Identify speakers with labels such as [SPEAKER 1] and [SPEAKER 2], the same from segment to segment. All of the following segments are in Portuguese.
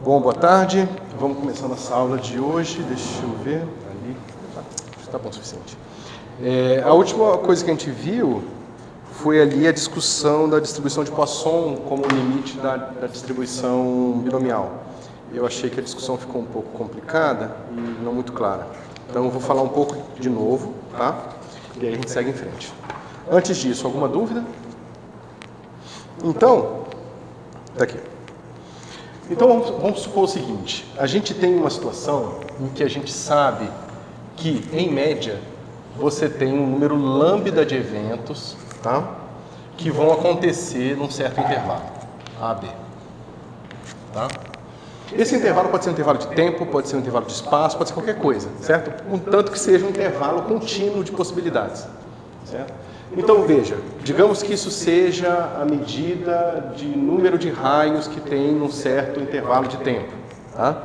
[SPEAKER 1] Bom, boa tarde. Vamos começar nossa aula de hoje. Deixa eu ver. Ali. Tá bom o suficiente. A última coisa que a gente viu foi ali a discussão da distribuição de Poisson como limite da distribuição binomial. Eu achei que a discussão ficou um pouco complicada e não muito clara. Então eu vou falar um pouco de novo, tá? E aí a gente segue em frente. Antes disso, alguma dúvida? Então, daqui. Então vamos supor o seguinte, a gente tem uma situação em que a gente sabe que, em média, você tem um número lambda de eventos, tá? Que vão acontecer num certo intervalo, A, B. Tá? Esse intervalo pode ser um intervalo de tempo, pode ser um intervalo de espaço, pode ser qualquer coisa, certo? Contanto que seja um intervalo contínuo de possibilidades, certo? Então veja, digamos que isso seja a medida de número de raios que tem num certo intervalo de tempo, tá?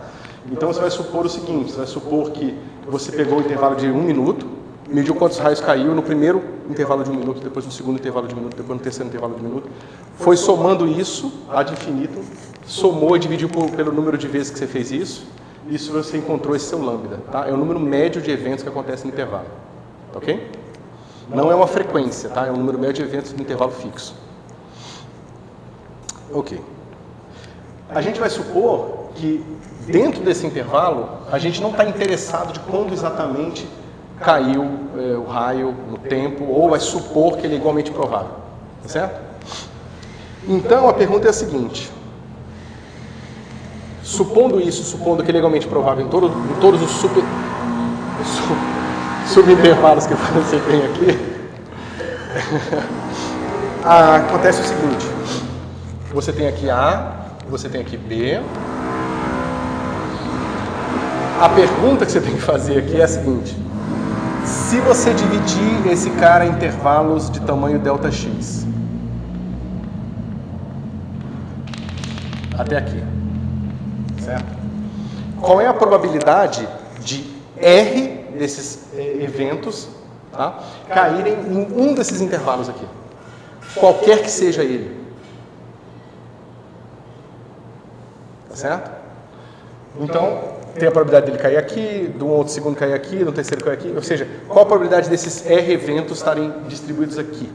[SPEAKER 1] Então você vai supor o seguinte, você vai supor que você pegou o intervalo de 1 minuto, mediu quantos raios caiu no primeiro intervalo de 1 minuto, depois no segundo intervalo de 1 minuto, depois no terceiro intervalo de 1 minuto, foi somando isso ad infinitum, somou e dividiu pelo número de vezes que você fez isso você encontrou esse seu lambda, tá? É o número médio de eventos que acontece no intervalo, ok? Não é uma frequência, tá? É um número médio de eventos no intervalo fixo. Ok. A gente vai supor que dentro desse intervalo a gente não está interessado de quando exatamente caiu o raio no tempo, ou vai supor que ele é igualmente provável, tá certo? Então a pergunta é a seguinte: supondo que ele é igualmente provável em todos os subintervalos que você tem aqui, acontece o seguinte: você tem aqui A, você tem aqui B. A pergunta que você tem que fazer aqui é a seguinte: se você dividir esse cara em intervalos de tamanho Δx, até aqui, certo? Qual é a probabilidade de R desses eventos, tá, caírem em um desses intervalos aqui, qualquer que seja ele? Tá certo? Então, tem a probabilidade dele cair aqui, do outro segundo cair aqui, do terceiro cair aqui, ou seja, qual a probabilidade desses R eventos estarem distribuídos aqui?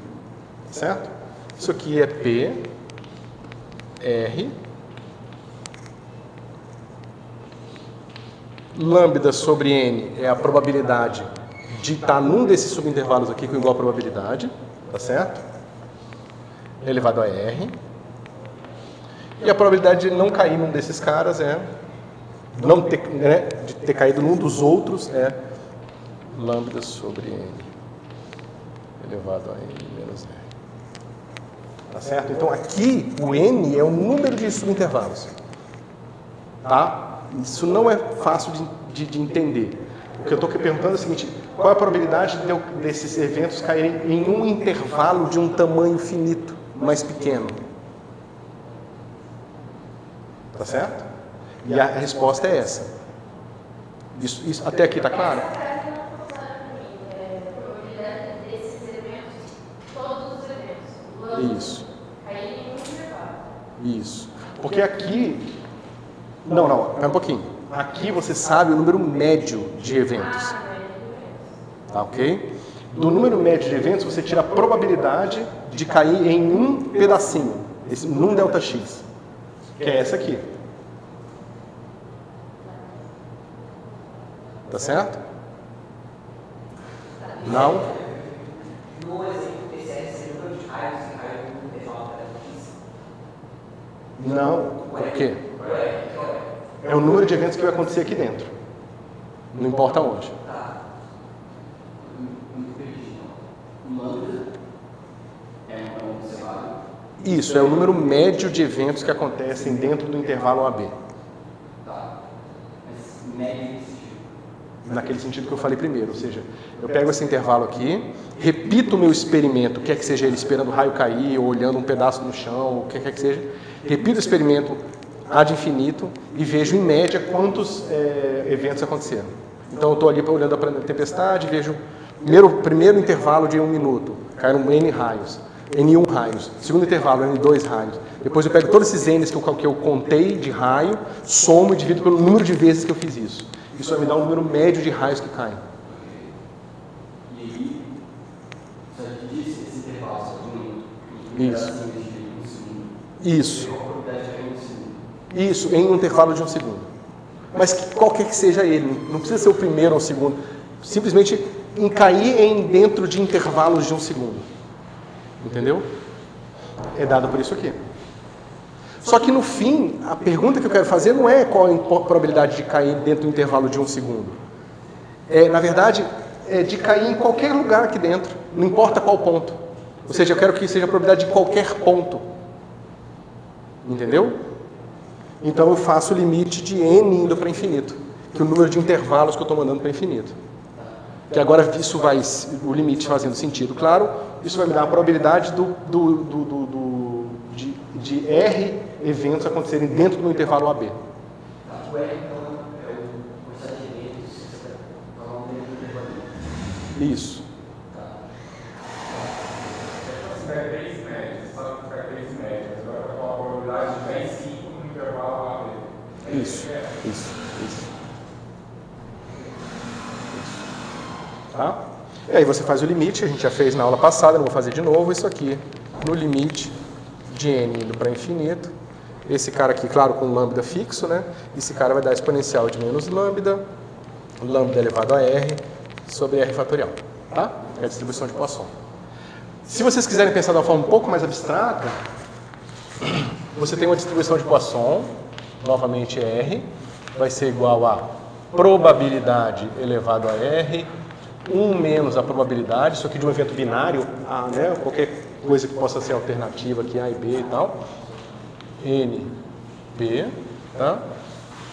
[SPEAKER 1] Tá certo? Isso aqui é P, R, lambda sobre N é a probabilidade de estar num desses subintervalos aqui com igual probabilidade, tá certo? Elevado a R. E a probabilidade de não cair num desses caras de ter caído num dos outros é lambda sobre N elevado a N menos R. Tá certo? Então aqui o N é o número de subintervalos. Tá? Isso não é fácil de entender. O que eu estou perguntando é o seguinte: qual é a probabilidade desses eventos caírem em um intervalo de um tamanho finito, mais pequeno? Tá certo? E a resposta é essa. Isso até aqui está claro? Isso. Isso. Porque aqui... Não, pera um pouquinho. Aqui você sabe o número médio de eventos. Tá, ok? Do número médio de eventos, você tira a probabilidade de cair em um pedacinho, num Δx, que é essa aqui. Tá certo? Não? No exemplo PCS, seria o número de raios que caiu no intervalo Δx? Não. Por quê? É o número de eventos que vai acontecer aqui dentro. Não importa onde. Isso, é o número médio de eventos que acontecem dentro do intervalo AB. Mas médio naquele sentido que eu falei primeiro, ou seja, eu pego esse intervalo aqui, repito o meu experimento, quer que seja ele esperando o raio cair, ou olhando um pedaço no chão, o que quer que seja, repito o experimento ad infinito e vejo em média quantos eventos aconteceram. Então eu estou ali olhando a tempestade, vejo primeiro intervalo de 1 minuto, caíram N raios. N1 raios. Segundo intervalo, N2 raios. Depois eu pego todos esses N's que eu contei de raio, somo e divido pelo número de vezes que eu fiz isso. Isso vai me dar um número médio de raios que caem.
[SPEAKER 2] E aí, se a gente disse esse intervalo, só de um
[SPEAKER 1] Isso.
[SPEAKER 2] segundo.
[SPEAKER 1] Isso.
[SPEAKER 2] Qual a probabilidade de cair em um segundo?
[SPEAKER 1] Isso, em um intervalo de 1 segundo. Mas qualquer que seja ele, não precisa ser o primeiro ou o segundo. Simplesmente em cair dentro de intervalos de 1 segundo. Entendeu? É dado por isso aqui. Só que no fim, a pergunta que eu quero fazer não é qual a probabilidade de cair dentro do intervalo de 1 segundo. Na verdade, é de cair em qualquer lugar aqui dentro, não importa qual ponto. Ou seja, eu quero que seja a probabilidade de qualquer ponto. Entendeu? Então eu faço o limite de n indo para infinito, que é o número de intervalos que eu estou mandando para infinito. Que agora isso vai, o limite fazendo sentido, claro, isso vai me dar a probabilidade de R eventos acontecerem dentro do intervalo AB.
[SPEAKER 2] O R, então, é o quantidade de eventos que você está falando dentro do intervalo.
[SPEAKER 1] Isso.
[SPEAKER 3] Se pega 3 médias, você sabe que pega 3 médias, agora vai falar a probabilidade de 10 5 no intervalo AB.
[SPEAKER 1] Isso. Tá? E aí você faz o limite, a gente já fez na aula passada, não vou fazer de novo, isso aqui, no limite de n indo para infinito. Esse cara aqui, claro, com lambda fixo, né? Esse cara vai dar exponencial de menos lambda elevado a r, sobre r fatorial. Tá? É a distribuição de Poisson. Se vocês quiserem pensar de uma forma um pouco mais abstrata, você tem uma distribuição de Poisson, novamente r, vai ser igual a probabilidade elevado a r, 1 menos a probabilidade, isso aqui de um evento binário, né? Qualquer coisa que possa ser alternativa aqui, A e B e tal, N, B, tá?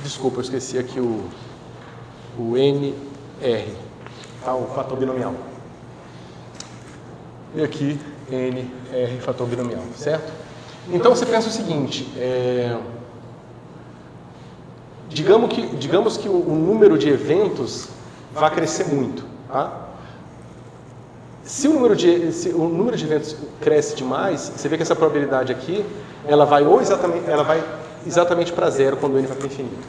[SPEAKER 1] Desculpa, eu esqueci aqui o N, R, tá? O fator binomial. E aqui, N, R, fator binomial, certo? Então você pensa o seguinte, digamos que o número de eventos vai crescer muito. Tá? Se o número de eventos cresce demais, você vê que essa probabilidade aqui, ela vai exatamente para zero quando o n vai para infinito.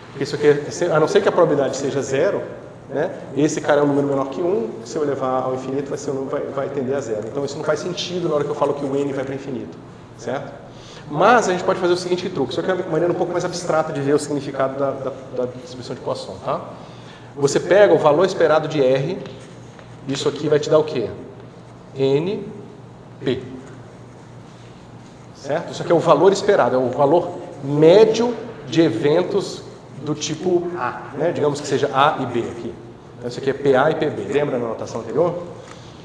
[SPEAKER 1] Porque isso aqui, a não ser que a probabilidade seja zero, né? Esse cara é um número menor que 1, se eu levar ao infinito vai tender a zero. Então isso não faz sentido na hora que eu falo que o n vai para infinito, certo? Mas a gente pode fazer o seguinte truque, só que é uma maneira um pouco mais abstrata de ver o significado da distribuição de Poisson, tá? Você pega o valor esperado de R, isso aqui vai te dar o quê? NP. Certo? Isso aqui é o valor esperado, é o valor médio de eventos do tipo A, né? Digamos que seja A e B aqui. Então isso aqui é PA e PB, lembra na anotação anterior?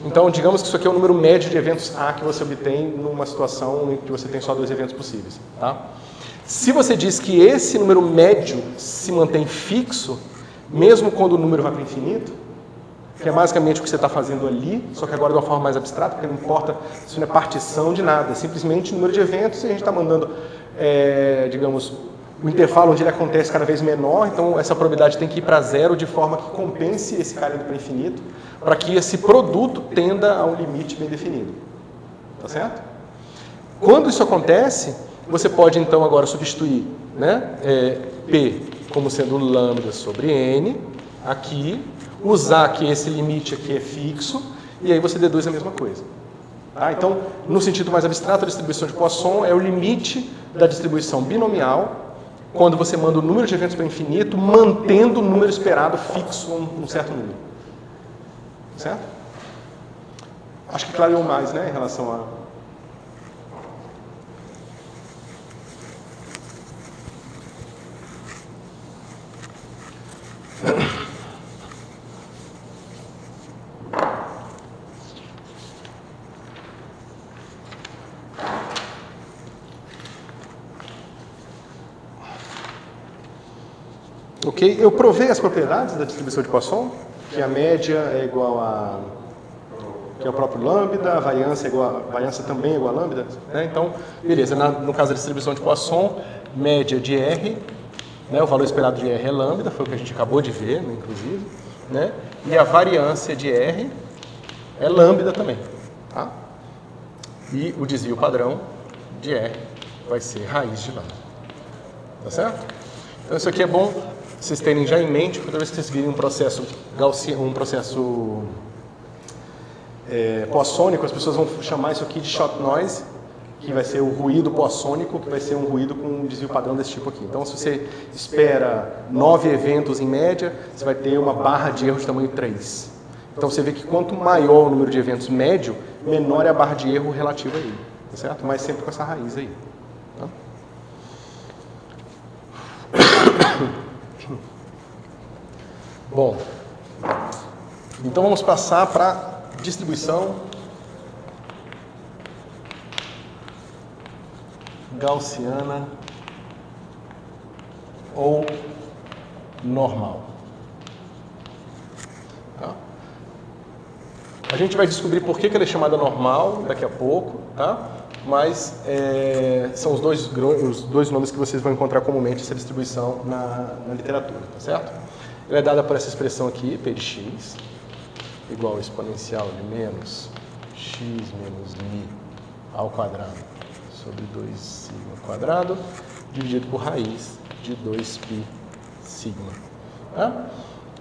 [SPEAKER 1] Então digamos que isso aqui é o número médio de eventos A que você obtém numa situação em que você tem só 2 eventos possíveis. Tá? Se você diz que esse número médio se mantém fixo, mesmo quando o número vai para o infinito, que é basicamente o que você está fazendo ali, só que agora de uma forma mais abstrata, porque não importa, isso não é partição de nada, é simplesmente o número de eventos e a gente está mandando, digamos, o intervalo onde ele acontece cada vez menor, então essa probabilidade tem que ir para zero de forma que compense esse cara indo para o infinito, para que esse produto tenda a um limite bem definido. Tá certo? Quando isso acontece, você pode então agora substituir, né, P como sendo lambda sobre N, aqui, usar que esse limite aqui é fixo, e aí você deduz a mesma coisa. Tá? Então, no sentido mais abstrato, a distribuição de Poisson é o limite da distribuição binomial, quando você manda o número de eventos para o infinito, mantendo o número esperado fixo um certo número. Certo? Acho que clareou mais, né, em relação a... Ok? Eu provei as propriedades da distribuição de Poisson, que a média é igual a... que é o próprio lambda, a variância também é igual a lambda, né? Então, beleza, no caso da distribuição de Poisson, média de R, né? O valor esperado de R é lambda, foi o que a gente acabou de ver, né, inclusive, né? E a variância de R é lambda também, tá? E o desvio padrão de R vai ser raiz de lambda. Tá certo? Então isso aqui é bom vocês terem já em mente, toda vez que vocês virem um processo poissônico, as pessoas vão chamar isso aqui de shot noise, que vai ser o ruído poissônico, que vai ser um ruído com um desvio padrão desse tipo aqui. Então, se você espera 9 eventos em média, você vai ter uma barra de erro de tamanho 3. Então, você vê que quanto maior o número de eventos médio, menor é a barra de erro relativa a ele, tá certo? Mas sempre com essa raiz aí. Tá? Bom, então vamos passar para distribuição gaussiana ou normal. Tá? A gente vai descobrir por que ela é chamada normal daqui a pouco, tá? Mas são os dois nomes que vocês vão encontrar comumente essa distribuição na literatura, tá certo? Ela é dada por essa expressão aqui, P de x, igual ao exponencial de menos x menos mi ao quadrado sobre 2 sigma quadrado, dividido por raiz de 2π sigma. Tá?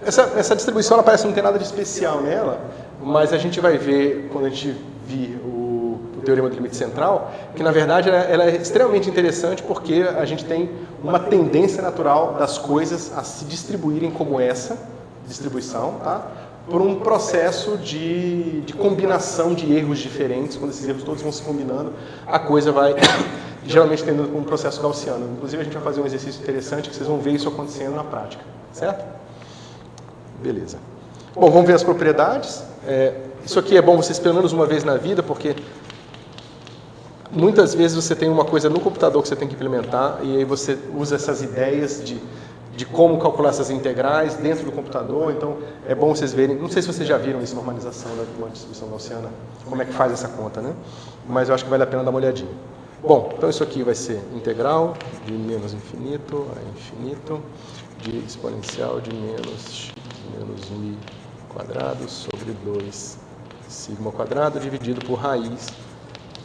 [SPEAKER 1] Essa distribuição ela parece não ter nada de especial nela, mas a gente vai ver, quando a gente vir o teorema do limite central, que na verdade ela é extremamente interessante porque a gente tem uma tendência natural das coisas a se distribuírem como essa distribuição, tá? Por um processo de combinação de erros diferentes. Quando esses erros todos vão se combinando, a coisa vai geralmente tendo um processo gaussiano. Inclusive a gente vai fazer um exercício interessante que vocês vão ver isso acontecendo na prática, certo? Beleza. Bom, vamos ver as propriedades. Isso aqui é bom vocês pelo menos uma vez na vida, porque muitas vezes você tem uma coisa no computador que você tem que implementar e aí você usa essas ideias de como calcular essas integrais dentro do computador. Então é bom vocês verem, não sei se vocês já viram isso, normalização da distribuição gaussiana, como é que faz essa conta, né? Mas eu acho que vale a pena dar uma olhadinha. Bom, então isso aqui vai ser integral de menos infinito a infinito de exponencial de menos x menos mi quadrado sobre 2 sigma quadrado dividido por raiz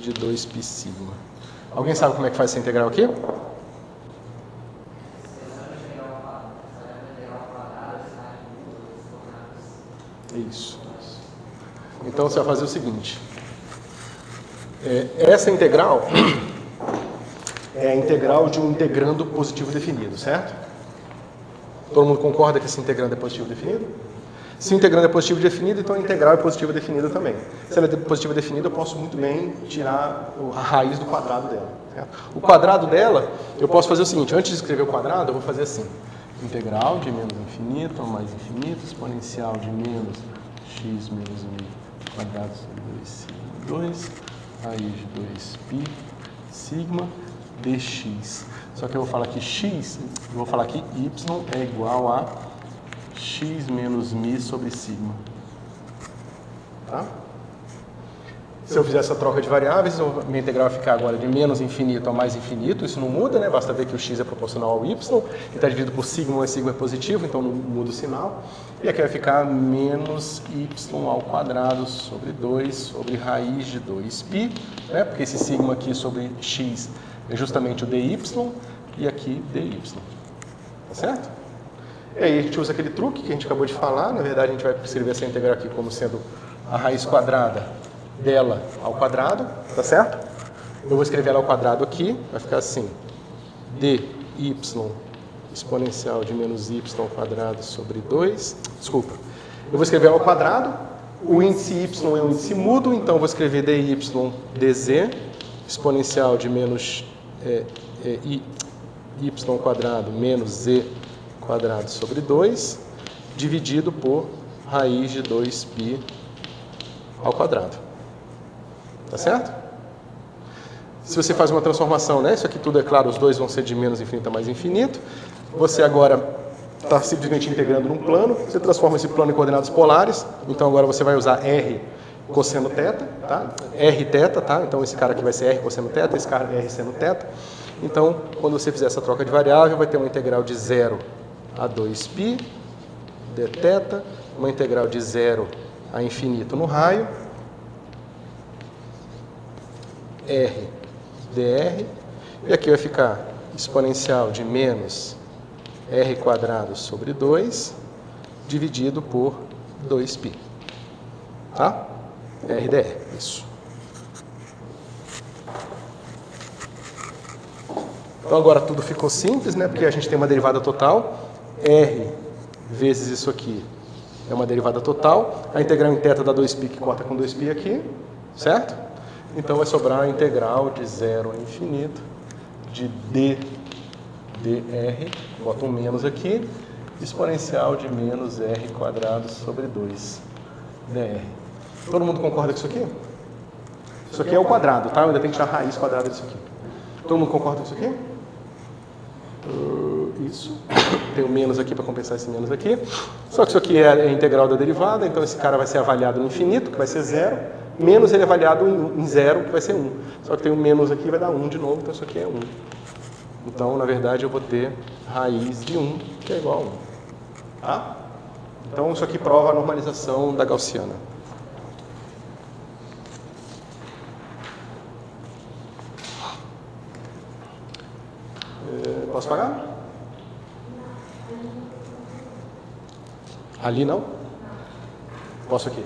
[SPEAKER 1] de 2π sigma. Alguém sabe como é que faz essa integral aqui? Isso. Então você vai fazer o seguinte. Essa integral é a integral de um integrando positivo definido, certo? Todo mundo concorda que esse integrando é positivo definido? Se o integrando é positivo definido, então a integral é positiva definida também. Se ela é positiva definida, eu posso muito bem tirar a raiz do quadrado dela. Certo? O quadrado dela, eu posso fazer o seguinte, antes de escrever o quadrado, eu vou fazer assim. Integral de menos infinito a mais infinito, exponencial de menos x menos mi quadrado sobre 2 sigma 2, raiz de 2π sigma dx. Só que eu vou falar que x, eu vou falar que y é igual a x menos mi sobre sigma. Tá? Se eu fizer essa troca de variáveis, minha integral vai ficar agora de menos infinito a mais infinito. Isso não muda, né? Basta ver que o x é proporcional ao y, que está dividido por sigma, e sigma é positivo, então não muda o sinal. E aqui vai ficar menos y ao quadrado sobre 2 sobre raiz de 2π, né? Porque esse sigma aqui sobre x é justamente o dy, e aqui dy. Tá certo? E aí a gente usa aquele truque que a gente acabou de falar. Na verdade, a gente vai escrever essa integral aqui como sendo a raiz quadrada dela ao quadrado, tá certo? Eu vou escrever ela ao quadrado aqui, vai ficar assim, dy exponencial de menos y ao quadrado sobre 2, desculpa, eu vou escrever ela ao quadrado, o índice y é um índice mudo, então eu vou escrever dy dz, exponencial de menos y ao quadrado menos z quadrado sobre 2, dividido por raiz de 2π ao quadrado. Tá certo? Se você faz uma transformação, né? Isso aqui tudo é claro, os dois vão ser de menos infinito a mais infinito. Você agora está simplesmente integrando num plano, você transforma esse plano em coordenadas polares, então agora você vai usar r cosseno θ, tá? R θ, tá? Então esse cara aqui vai ser r cosseno θ, esse cara é r seno θ. Então, quando você fizer essa troca de variável, vai ter uma integral de 0 a 2π dθ, uma integral de 0 a infinito no raio, R dr, e aqui vai ficar exponencial de menos R quadrado sobre 2, dividido por 2π. Tá? R dr, isso. Então agora tudo ficou simples, né? Porque a gente tem uma derivada total. R vezes isso aqui é uma derivada total. A integral em θ dá 2π, que corta com 2π aqui, certo? Então vai sobrar a integral de 0 a infinito de d dr, bota um menos aqui, exponencial de menos r quadrado sobre 2 dr. Todo mundo concorda com isso aqui? Isso aqui é o quadrado, tá? Eu ainda tenho que tirar a raiz quadrada disso aqui. Todo mundo concorda com isso aqui? Isso. Tem o menos aqui para compensar esse menos aqui. Só que isso aqui é a integral da derivada, então esse cara vai ser avaliado no infinito, que vai ser 0, menos ele é avaliado em 0, que vai ser 1. Só que tem um menos aqui, vai dar 1 de novo, então isso aqui é 1. Então, na verdade, eu vou ter raiz de 1, que é igual a 1. Tá? Então, isso aqui prova a normalização da gaussiana. Posso pagar? Ali não? Posso aqui?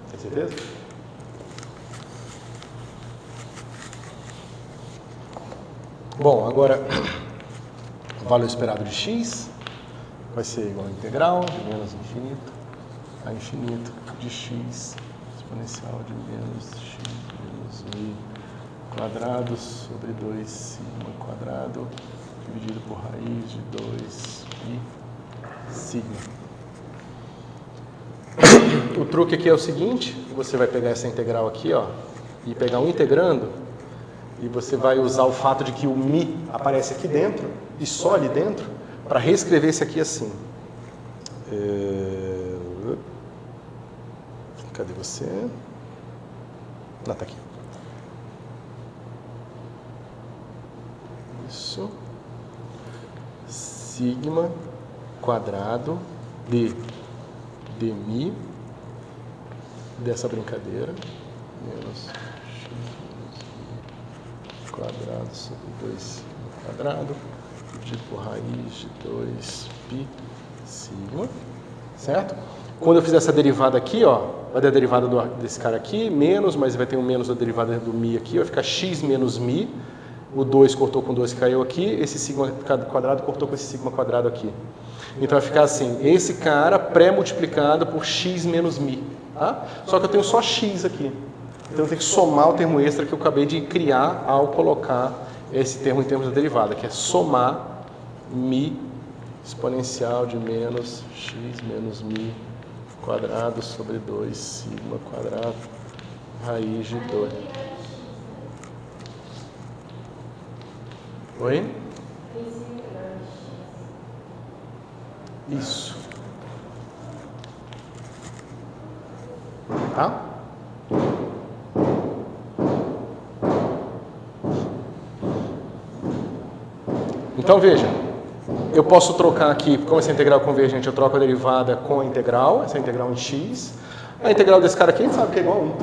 [SPEAKER 1] Tem certeza? Bom, agora o valor esperado de x vai ser igual a integral de menos infinito a infinito de x exponencial de menos x menos mi quadrado sobre 2 sigma quadrado dividido por raiz de 2π sigma. O truque aqui é o seguinte, você vai pegar essa integral aqui, ó, e pegar um integrando, e você vai usar o fato de que o mi aparece aqui dentro, e só ali dentro, para reescrever esse aqui assim. Cadê você? Não, tá aqui. Isso. Sigma quadrado de mi dessa brincadeira menos x menos mi quadrado sobre 2 sigma quadrado dividido por raiz de 2π sigma, certo? Quando eu fizer essa derivada aqui, ó, vai dar a derivada desse cara aqui, menos, mas vai ter um menos da derivada do mi aqui, vai ficar x menos mi. O 2 cortou com 2 que caiu aqui, esse sigma quadrado cortou com esse sigma quadrado aqui. Então vai ficar assim, esse cara pré-multiplicado por x menos mi. Tá? Só que eu tenho só x aqui. Então eu tenho que somar o termo extra que eu acabei de criar ao colocar esse termo em termos da derivada, que é somar mi exponencial de menos x menos mi quadrado sobre 2 sigma quadrado raiz de 2. Oi? Isso. Tá? Então veja, eu posso trocar aqui, como essa integral convergente, eu troco a derivada com a integral, essa integral em x. A integral desse cara aqui a gente sabe que é igual a 1.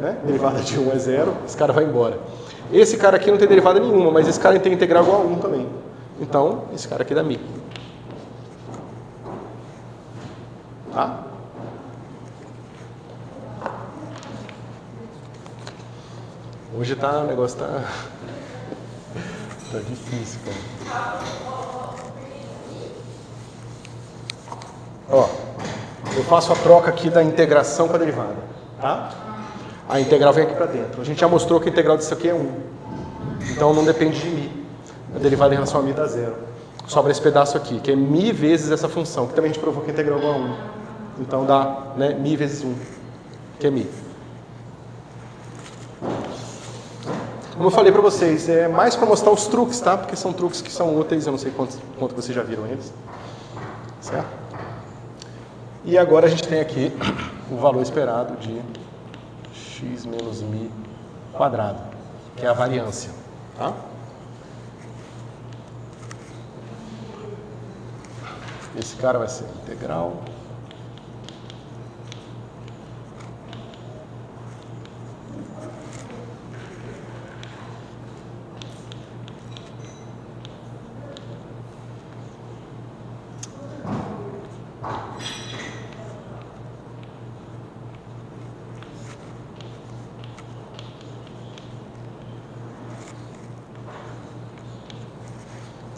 [SPEAKER 1] Né? Derivada de 1 é 0, esse cara vai embora. Esse cara aqui não tem derivada nenhuma, mas esse cara tem integral igual a 1 também. Então, esse cara aqui dá mi. Tá? Hoje o negócio tá difícil, cara. Ó, eu faço a troca aqui da integração com a derivada, tá? A integral vem aqui para dentro. A gente já mostrou que a integral disso aqui é 1. Então não depende de mi. A derivada em relação a mi dá 0. Sobra esse pedaço aqui, que é mi vezes essa função, que também a gente provou que a integral é igual a 1. Então dá, né, mi vezes 1, que é mi. Como eu falei para vocês, é mais para mostrar os truques, tá? Porque são truques que são úteis, eu não sei quanto vocês já viram eles. Certo? E agora a gente tem aqui o valor esperado de x menos mi quadrado, que é a variância. Tá? Esse cara vai ser integral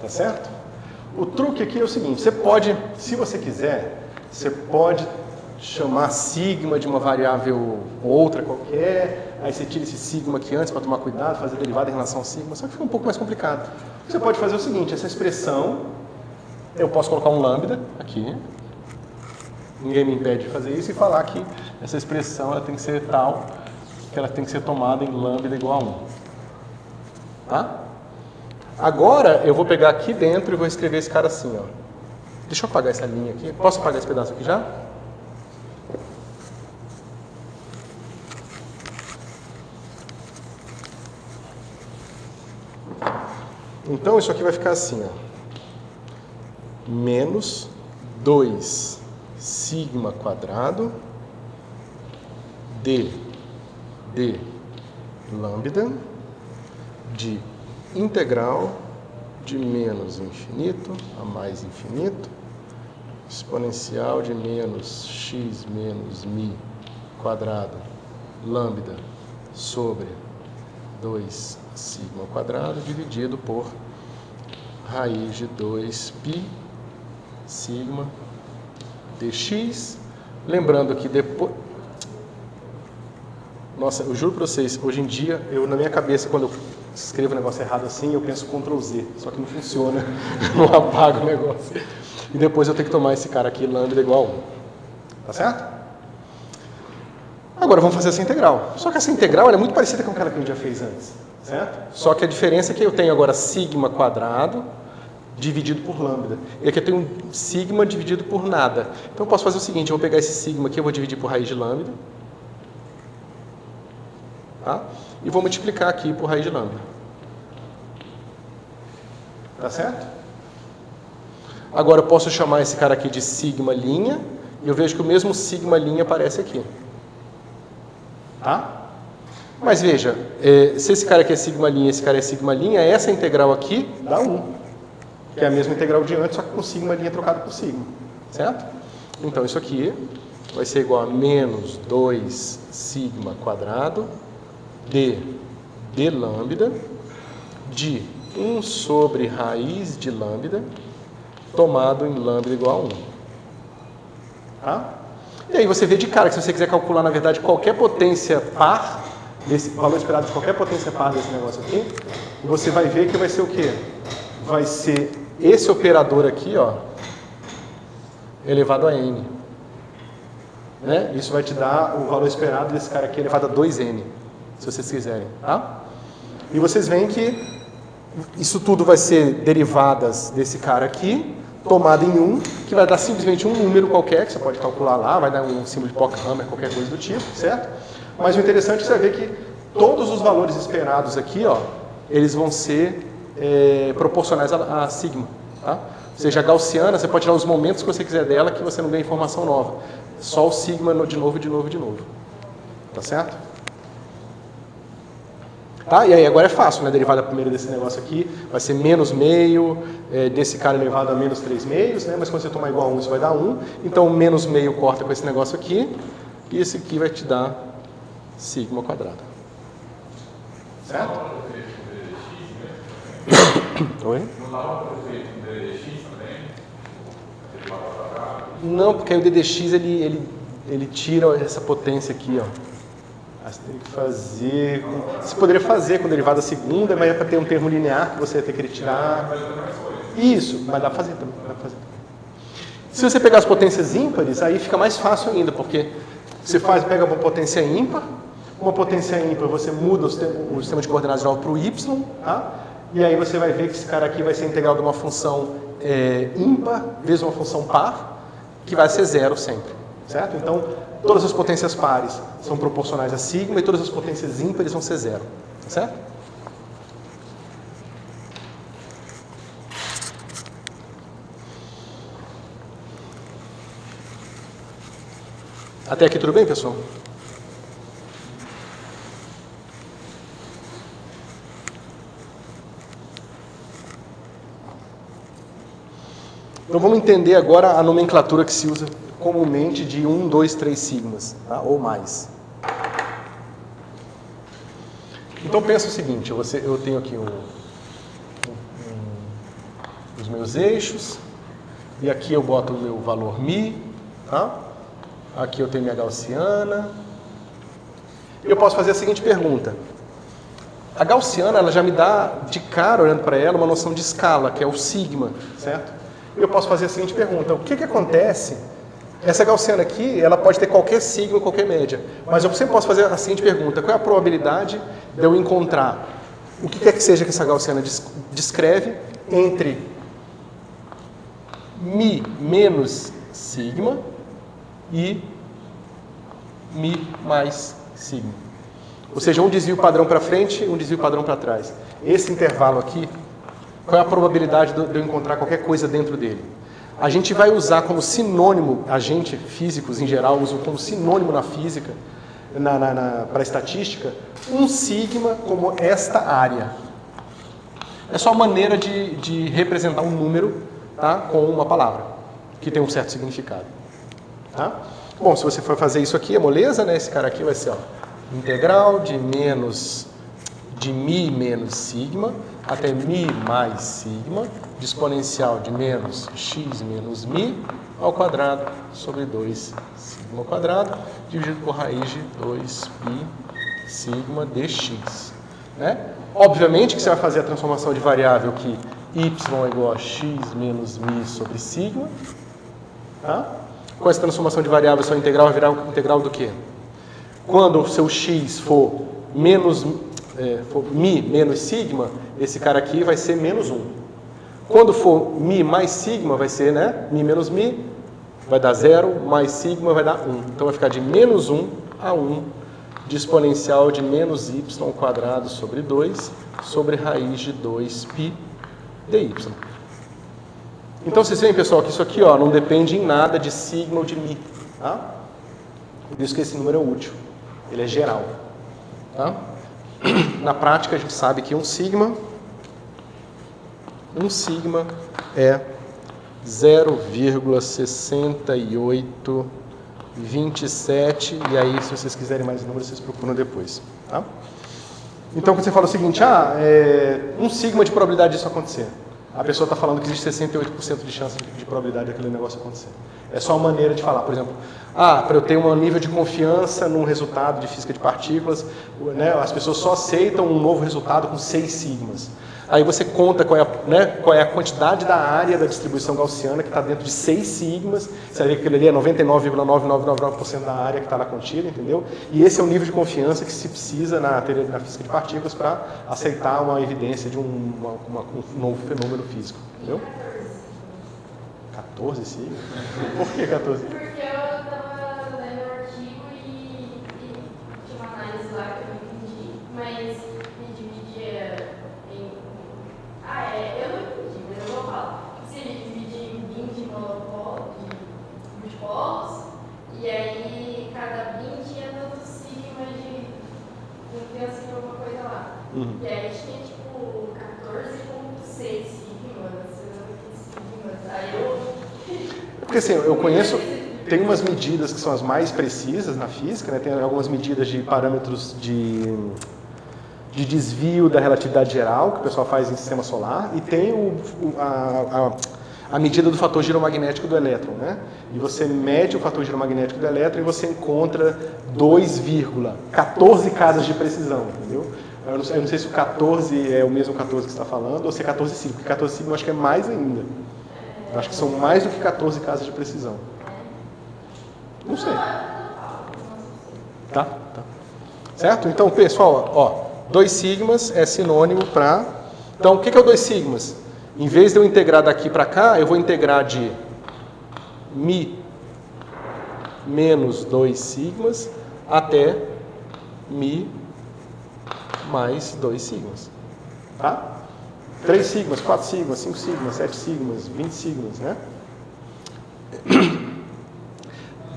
[SPEAKER 1] Tá certo? O truque aqui é o seguinte, você pode, se você quiser, você pode chamar sigma de uma variável outra qualquer, aí você tira esse sigma aqui antes para tomar cuidado, fazer derivada em relação ao sigma, só que fica um pouco mais complicado. Você pode fazer o seguinte, essa expressão, eu posso colocar um lambda aqui, ninguém me impede de fazer isso, e falar que essa expressão ela tem que ser tal, que ela tem que ser tomada em lambda igual a 1. Tá? Agora eu vou pegar aqui dentro e vou escrever esse cara assim, ó. Deixa eu apagar essa linha aqui. Posso apagar esse pedaço aqui já? Então isso aqui vai ficar assim, ó. Menos 2 sigma quadrado de lambda de integral de menos infinito a mais infinito, exponencial de menos x menos mi quadrado lambda sobre 2 sigma quadrado dividido por raiz de 2π sigma dx. Lembrando que depois... Nossa, eu juro para vocês, hoje em dia, na minha cabeça, quando eu escrevo um negócio errado assim, eu penso Ctrl Z, só que não funciona, não apago o negócio. E depois eu tenho que tomar esse cara aqui, lambda igual a 1. Tá certo? Agora vamos fazer essa integral. Só que essa integral ela é muito parecida com aquela que a gente já fez antes. Certo? Só que a diferença é que eu tenho agora sigma quadrado dividido por lambda. E aqui eu tenho um sigma dividido por nada. Então eu posso fazer o seguinte, eu vou pegar esse sigma aqui, eu vou dividir por raiz de lambda. Tá? E vou multiplicar aqui por raiz de lambda. Tá certo? Agora eu posso chamar esse cara aqui de sigma linha, e eu vejo que o mesmo sigma linha aparece aqui. Tá? Mas veja, se esse cara aqui é sigma linha e esse cara é sigma linha, essa integral aqui dá 1. Que é a mesma integral de antes, só que com sigma linha trocado por sigma. Certo? Então isso aqui vai ser igual a menos 2 sigma quadrado de lambda de 1 sobre raiz de lambda tomado em lambda igual a 1. Tá? E aí você vê de cara que se você quiser calcular, na verdade, qualquer potência par, desse valor esperado de qualquer potência par desse negócio aqui, você vai ver que vai ser o quê? Vai ser esse operador aqui, ó, elevado a n. Né? Isso vai te dar o valor esperado desse cara aqui elevado a 2n, se vocês quiserem. Tá? E vocês veem que isso tudo vai ser derivadas desse cara aqui, tomado em 1, que vai dar simplesmente um número qualquer, que você pode calcular lá, vai dar um símbolo de Pockhammer, qualquer coisa do tipo, certo? Mas o interessante é você ver que todos os valores esperados aqui, ó, eles vão ser proporcionais a sigma. Tá? Ou seja, a gaussiana, você pode tirar os momentos que você quiser dela, que você não ganha informação nova. Só o sigma de novo, de novo, de novo. Tá certo? Tá? E aí agora é fácil, né? A derivada primeira desse negócio aqui vai ser menos meio, desse cara elevado a menos 3 meios, né? Mas quando você tomar igual a 1, isso vai dar 1. Então, menos meio corta com esse negócio aqui, e esse aqui vai te dar sigma quadrado. Certo? Oi? Não, porque aí o ddx ele tira essa potência aqui, ó. Você tem que fazer... Você poderia fazer com derivada segunda, mas é para ter um termo linear que você ia ter que retirar. Isso, mas dá para fazer também. Dá pra fazer. Se você pegar as potências ímpares, aí fica mais fácil ainda, porque você pega uma potência ímpar, você muda o sistema de coordenadas geral para o y, tá? E aí você vai ver que esse cara aqui vai ser integral de uma função ímpar vezes uma função par, que vai ser zero sempre, certo? Então, todas as potências pares são proporcionais a sigma e todas as potências ímpares vão ser zero, certo? Até aqui tudo bem, pessoal? Então vamos entender agora a nomenclatura que se usa comumente de 1, 2, 3 sigmas, tá? Ou mais. Então pensa o seguinte, eu tenho aqui os meus eixos, e aqui eu boto o meu valor μ, tá? Aqui eu tenho minha gaussiana. Eu posso fazer a seguinte pergunta. A gaussiana, ela já me dá, de cara, olhando para ela, uma noção de escala, que é o sigma, certo? Eu posso fazer a seguinte pergunta. O que acontece? Essa gaussiana aqui, ela pode ter qualquer sigma, qualquer média. Mas eu sempre posso fazer a seguinte pergunta. Qual é a probabilidade de eu encontrar o que quer que seja que essa gaussiana descreve entre μ menos sigma e μ mais sigma? Ou seja, um desvio padrão para frente e um desvio padrão para trás. Esse intervalo aqui, qual é a probabilidade de eu encontrar qualquer coisa dentro dele? A gente vai usar como sinônimo, físicos em geral usam como sinônimo na física, para a estatística, um sigma como esta área. É só uma maneira de representar um número, tá, com uma palavra, que tem um certo significado. Tá? Bom, se você for fazer isso aqui, é moleza, né? Esse cara aqui vai ser, ó, integral de μ menos sigma até μ mais sigma, de exponencial de menos x menos μ ao quadrado sobre 2 sigma ao quadrado, dividido por raiz de 2π sigma dx. Né? Obviamente que você vai fazer a transformação de variável que y é igual a x menos μ sobre sigma. Tá? Com essa transformação de variável, sua integral vai virar integral do quê? Quando o seu x for μ menos sigma, esse cara aqui vai ser menos 1. Quando for μ mais sigma, vai ser, né, μ menos μ, vai dar 0, mais sigma vai dar 1. Então vai ficar de menos 1 a 1, de exponencial de menos y ao quadrado sobre 2, sobre raiz de 2π dy. Então vocês veem, pessoal, que isso aqui, ó, não depende em nada de sigma ou de μ. Tá? Por isso que esse número é útil. Ele é geral. Tá? Na prática, a gente sabe que um sigma é 0,6827, e aí, se vocês quiserem mais números, vocês procuram depois. Tá? Então, quando você fala o seguinte, um sigma de probabilidade disso acontecer. A pessoa está falando que existe 68% de chance de probabilidade daquele negócio acontecer. É só uma maneira de falar, por exemplo, para eu ter um nível de confiança num resultado de física de partículas, né, as pessoas só aceitam um novo resultado com 6 sigmas. Aí você conta qual é a quantidade da área da distribuição gaussiana que está dentro de 6 sigmas, você vê que aquilo ali é 99,9999% da área que está lá contida, entendeu? E esse é o nível de confiança que se precisa na física de partículas para aceitar uma evidência de um novo fenômeno físico, entendeu? 14 sigmas? Por que 14?
[SPEAKER 4] Porque eu estava lendo um artigo e tinha uma análise lá que eu não entendi, mas me dividia em... eu não entendi, mas eu vou falar. Se ele dividia em 20 multipolos, e aí cada 20 é tanto sigma de confiança em alguma coisa lá. E aí tinha tipo 14,6 sigmas. Aí eu...
[SPEAKER 1] Porque assim, eu conheço, tem umas medidas que são as mais precisas na física, né? Tem algumas medidas de parâmetros de desvio da relatividade geral, que o pessoal faz em sistema solar, e tem a medida do fator giromagnético do elétron, né? E você mede o fator giromagnético do elétron e você encontra 2,14 casas de precisão, entendeu? Eu não sei se o 14 é o mesmo 14 que você está falando, ou se é 14,5, porque 14,5 eu acho que é mais ainda. Eu acho que são mais do que 14 casas de precisão. Não sei. Tá? Certo? Então, pessoal, 2 sigmas é sinônimo para... Então, o que é o 2 sigmas? Em vez de eu integrar daqui para cá, eu vou integrar de μ menos 2 sigmas até μ mais 2 sigmas. Tá? 3 sigmas, 4 sigmas, 5 sigmas, 7 sigmas, 20 sigmas, né?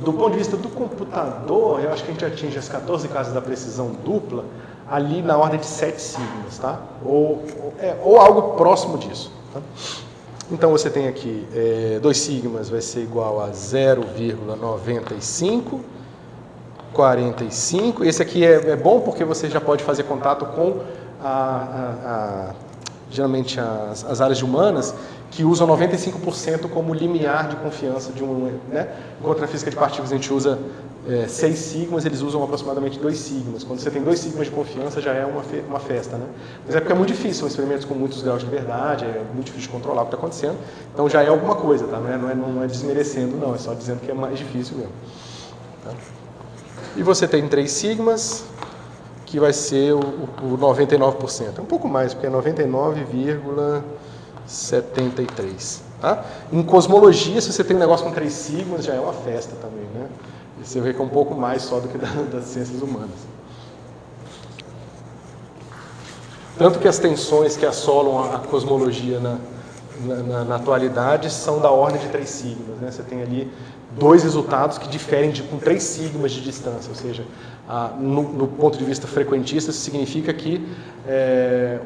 [SPEAKER 1] Do ponto de vista do computador, eu acho que a gente atinge as 14 casas da precisão dupla ali na ordem de 7 sigmas, tá? Ou algo próximo disso. Tá? Então você tem aqui 2 sigmas vai ser igual a 0,9545. Esse aqui é bom porque você já pode fazer contato com geralmente as áreas de humanas, que usam 95% como limiar de confiança de um, né? Enquanto na física de partículas a gente usa 6 sigmas, eles usam aproximadamente 2 sigmas. Quando você tem 2 sigmas de confiança, já é uma festa, né? Mas é porque é muito difícil, são experimentos com muitos graus de liberdade, é muito difícil de controlar o que está acontecendo, então já é alguma coisa, tá? Não é desmerecendo, não, é só dizendo que é mais difícil mesmo. Tá? E você tem 3 sigmas, que vai ser o 99%. É um pouco mais, porque é 99,73. Tá? Em cosmologia, se você tem um negócio com 3 sigmas, já é uma festa também, né? E você vê que é um pouco mais só do que das ciências humanas. Tanto que as tensões que assolam a cosmologia na atualidade são da ordem de 3 sigmas, né? Você tem ali 2 resultados que diferem com 3 sigmas de distância, ou seja, no ponto de vista frequentista, isso significa que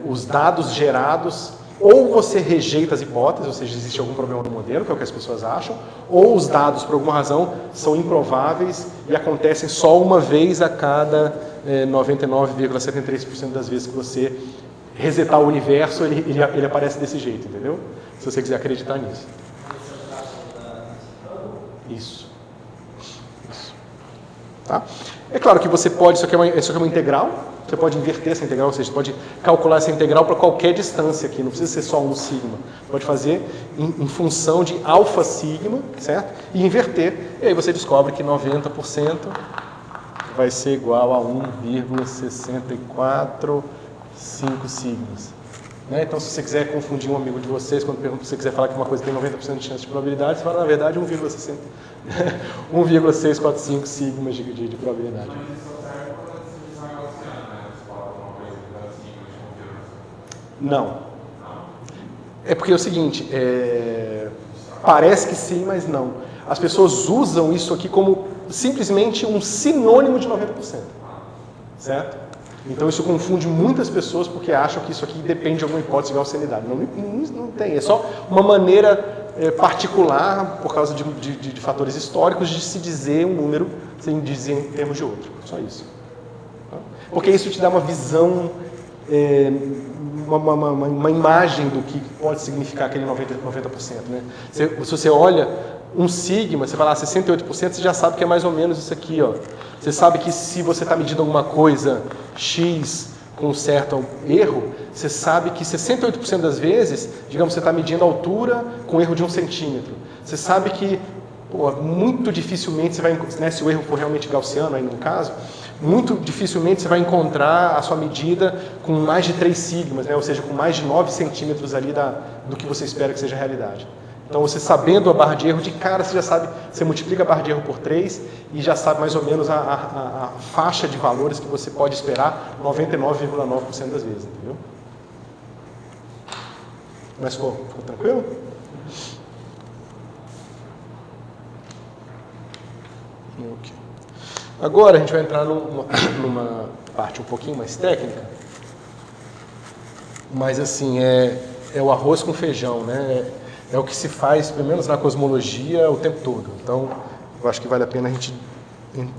[SPEAKER 1] os dados gerados, ou você rejeita as hipóteses, ou seja, existe algum problema no modelo, que é o que as pessoas acham, ou os dados, por alguma razão, são improváveis e acontecem só uma vez a cada 99,73% das vezes que você resetar o universo, ele aparece desse jeito, entendeu? Se você quiser acreditar nisso. Isso. Tá? É claro que você pode, isso aqui é uma integral, você pode inverter essa integral, ou seja, você pode calcular essa integral para qualquer distância aqui, não precisa ser só 1 sigma. Pode fazer em função de alfa sigma, certo? E inverter, e aí você descobre que 90% vai ser igual a 1,645 sigmas. Né? Então, se você quiser confundir um amigo de vocês, quando pergunta, se você quiser falar que uma coisa tem 90% de chance de probabilidade, você fala, na verdade, 1,645 sigmas de probabilidade.
[SPEAKER 3] Mas isso só serve quando a distribuição é gaussiana, né? Você fala alguma coisa que dá sigma de confiança.
[SPEAKER 1] Não. É porque é o seguinte, parece que sim, mas não. As pessoas usam isso aqui como simplesmente um sinônimo de 90%. Certo? Então isso confunde muitas pessoas porque acham que isso aqui depende de alguma hipótese de gaussianidade. Não tem, é só uma maneira particular, por causa de fatores históricos, de se dizer um número sem dizer em termos de outro. Só isso. Porque isso te dá uma visão, uma imagem do que pode significar aquele 90%. Né? Se você olha um sigma, você vai lá 68%, você já sabe que é mais ou menos isso aqui. Ó. Você sabe que se você está medindo alguma coisa X com um certo erro, você sabe que 68% das vezes, digamos, você está medindo a altura com erro de 1 centímetro. Você sabe que muito dificilmente você vai, né, se o erro for realmente gaussiano, aí no caso, muito dificilmente você vai encontrar a sua medida com mais de 3 sigmas, né, ou seja, com mais de 9 centímetros ali do que você espera que seja a realidade. Então, você sabendo a barra de erro, de cara você já sabe, você multiplica a barra de erro por 3 e já sabe mais ou menos a faixa de valores que você pode esperar 99,9% das vezes, entendeu? Mas ficou tranquilo? Ok. Agora a gente vai entrar numa parte um pouquinho mais técnica, mas assim, é o arroz com feijão, né? É o que se faz, pelo menos na cosmologia, o tempo todo. Então, eu acho que vale a pena a gente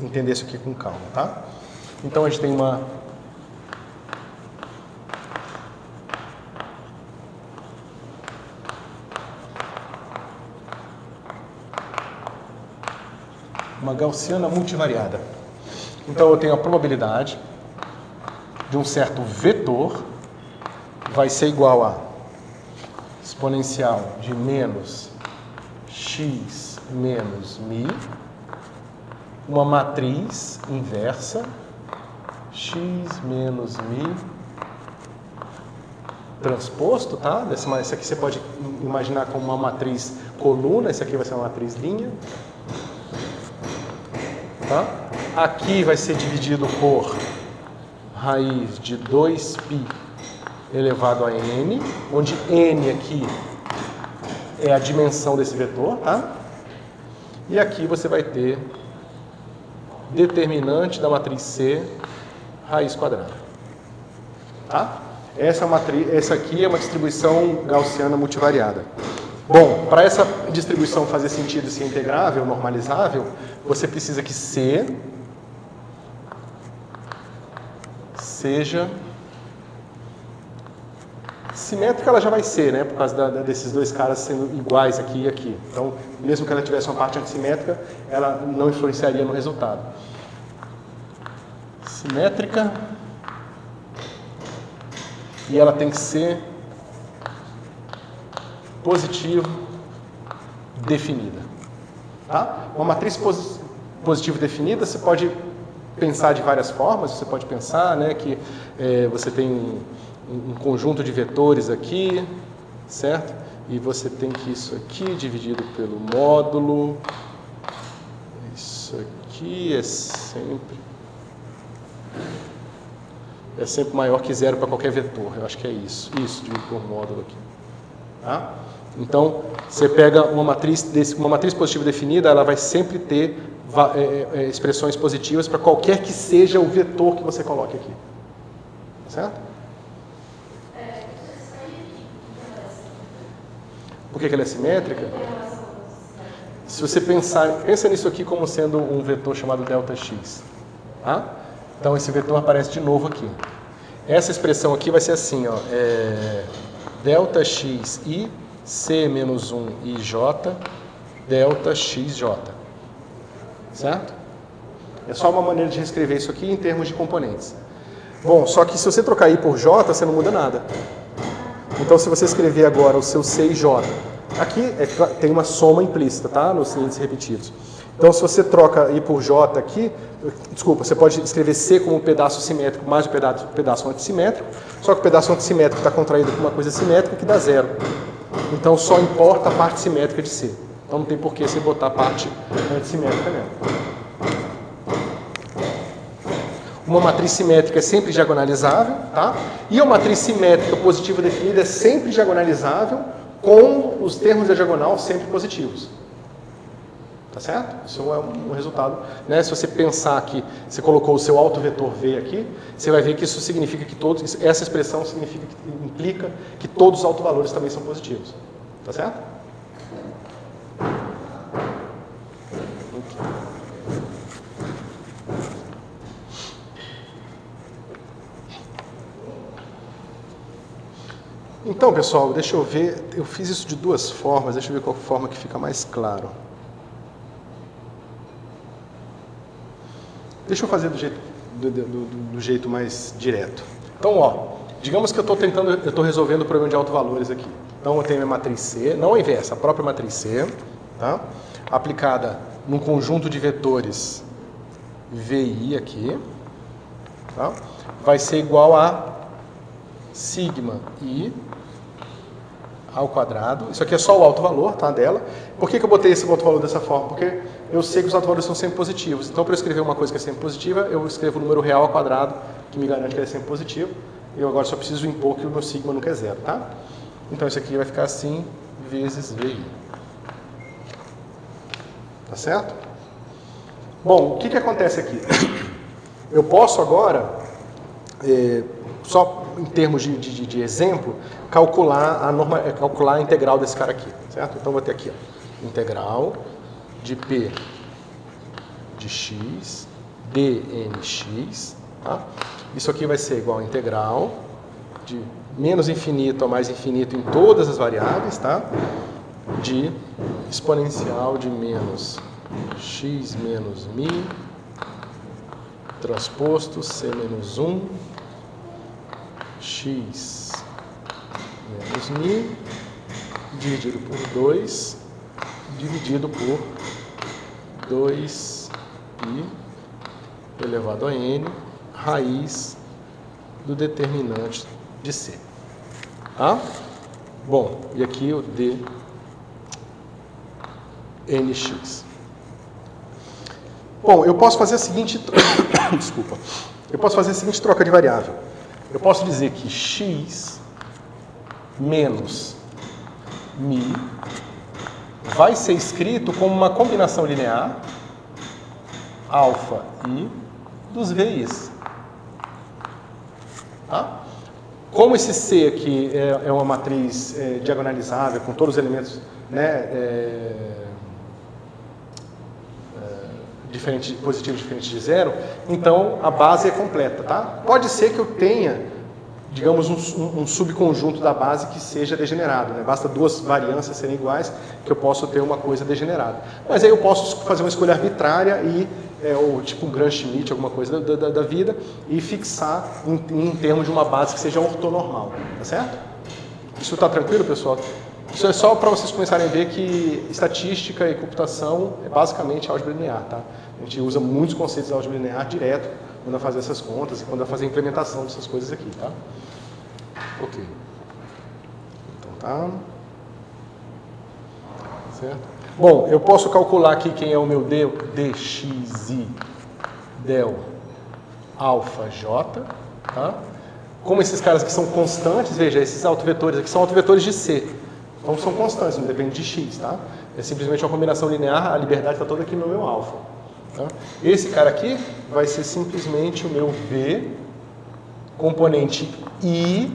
[SPEAKER 1] entender isso aqui com calma, tá? Então, a gente tem uma gaussiana multivariada. Então, eu tenho a probabilidade de um certo vetor vai ser igual a exponencial de menos x menos mi, uma matriz inversa, x menos mi transposto, tá? Esse aqui você pode imaginar como uma matriz coluna, esse aqui vai ser uma matriz linha. Tá? Aqui vai ser dividido por raiz de 2π elevado a n, onde n aqui é a dimensão desse vetor, tá? E aqui você vai ter determinante da matriz C, raiz quadrada. Tá? Essa aqui é uma distribuição gaussiana multivariada. Bom, para essa distribuição fazer sentido, ser integrável, normalizável, você precisa que C seja Simétrica ela já vai ser, né? Por causa desses dois caras sendo iguais aqui e aqui. Então, mesmo que ela tivesse uma parte antissimétrica, ela não influenciaria no resultado. Simétrica. E ela tem que ser positivo definida. Tá? Uma matriz positiva definida, você pode pensar de várias formas. Você pode pensar, né, que você tem um conjunto de vetores aqui, certo? E você tem que isso aqui dividido pelo módulo. Isso aqui é sempre maior que zero para qualquer vetor. Eu acho que é isso. Isso, dividido por módulo aqui. Tá? Então, você pega uma matriz positiva definida, ela vai sempre ter expressões positivas para qualquer que seja o vetor que você coloque aqui. Certo? Por que ela é simétrica? Se você pensa nisso aqui como sendo um vetor chamado ΔX. Tá? Então, esse vetor aparece de novo aqui. Essa expressão aqui vai ser assim, ó, ΔXi C-1ij ΔXJ. Certo? É só uma maneira de reescrever isso aqui em termos de componentes. Bom, só que se você trocar I por J, você não muda nada. Então, se você escrever agora o seu C e J, aqui tem uma soma implícita, tá? Nos índices repetidos. Então, se você troca I por J aqui, desculpa, você pode escrever C como um pedaço simétrico mais um pedaço antissimétrico, só que o pedaço antissimétrico está contraído com uma coisa simétrica que dá zero. Então, só importa a parte simétrica de C. Então, não tem por que você botar a parte antissimétrica nela. Uma matriz simétrica é sempre diagonalizável, tá? E a matriz simétrica positiva definida é sempre diagonalizável com os termos da diagonal sempre positivos. Tá certo? Isso é um resultado, né? Se você pensar que você colocou o seu autovetor V aqui, você vai ver que isso significa que essa expressão implica que todos os autovalores também são positivos. Tá certo? Então, pessoal, deixa eu ver, eu fiz isso de duas formas, deixa eu ver qual forma que fica mais claro. Deixa eu fazer do jeito mais direto. Então, ó, digamos que eu estou resolvendo o problema de autovalores aqui. Então, eu tenho a matriz C, não a inversa, a própria matriz C, tá? Aplicada num conjunto de vetores VI aqui, tá? Vai ser igual a sigma I ao quadrado. Isso aqui é só o autovalor, tá, dela. Por que eu botei esse autovalor dessa forma? Porque eu sei que os autovalores são sempre positivos. Então, para eu escrever uma coisa que é sempre positiva, eu escrevo o número real ao quadrado, que me garante que ele é sempre positivo. Eu agora só preciso impor que o meu sigma nunca é zero, tá? Então, isso aqui vai ficar assim, vezes VI. Tá certo? Bom, o que acontece aqui? Eu posso agora, só em termos de exemplo, calcular a integral desse cara aqui, certo? Então, vou ter aqui, ó, integral de P de x dnx, tá? Isso aqui vai ser igual a integral de menos infinito a mais infinito em todas as variáveis, tá? De exponencial de menos x menos mi transposto c menos 1 x menos mi dividido por 2 dividido por 2i elevado a n raiz do determinante de c. Tá? Bom, e aqui o dnx. Bom, eu posso fazer a seguinte desculpa. Eu posso fazer a seguinte troca de variável. Eu posso dizer que x menos mi vai ser escrito como uma combinação linear alfa i dos VIs. Tá? Como esse C aqui é uma matriz diagonalizável com todos os elementos, né, positivo diferente de zero, então a base é completa, tá? Pode ser que eu tenha digamos, um subconjunto da base que seja degenerado, né? Basta duas variâncias serem iguais que eu posso ter uma coisa degenerada. Mas aí eu posso fazer uma escolha arbitrária e, ou tipo um Gram-Schmidt, alguma coisa da vida, e fixar em termos de uma base que seja ortonormal, tá certo? Isso está tranquilo, pessoal? Isso é só para vocês começarem a ver que estatística e computação é basicamente álgebra linear, tá? A gente usa muitos conceitos de álgebra linear direto quando vai fazer essas contas e quando vai fazer a implementação dessas coisas aqui, tá? Ok. Então tá. Certo? Bom, eu posso calcular aqui quem é o meu dxi del alfa j, tá? Como esses caras aqui são constantes, veja, esses autovetores aqui são autovetores de C. Então são constantes, não depende de x, tá? É simplesmente uma combinação linear, a liberdade está toda aqui no meu alfa. Tá? Esse cara aqui vai ser simplesmente o meu V, componente I,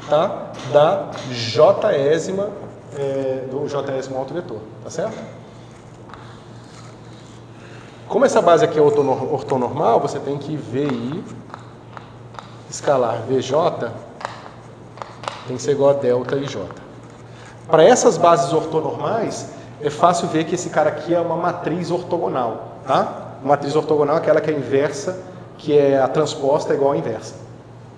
[SPEAKER 1] tá? Da J-ésima, do J-ésimo autovetor, tá certo? Como essa base aqui é ortonormal, você tem que VI escalar VJ tem que ser igual a delta IJ. Para essas bases ortonormais, é fácil ver que esse cara aqui é uma matriz ortogonal, tá? Uma matriz ortogonal é aquela que é inversa, que é a transposta é igual à inversa,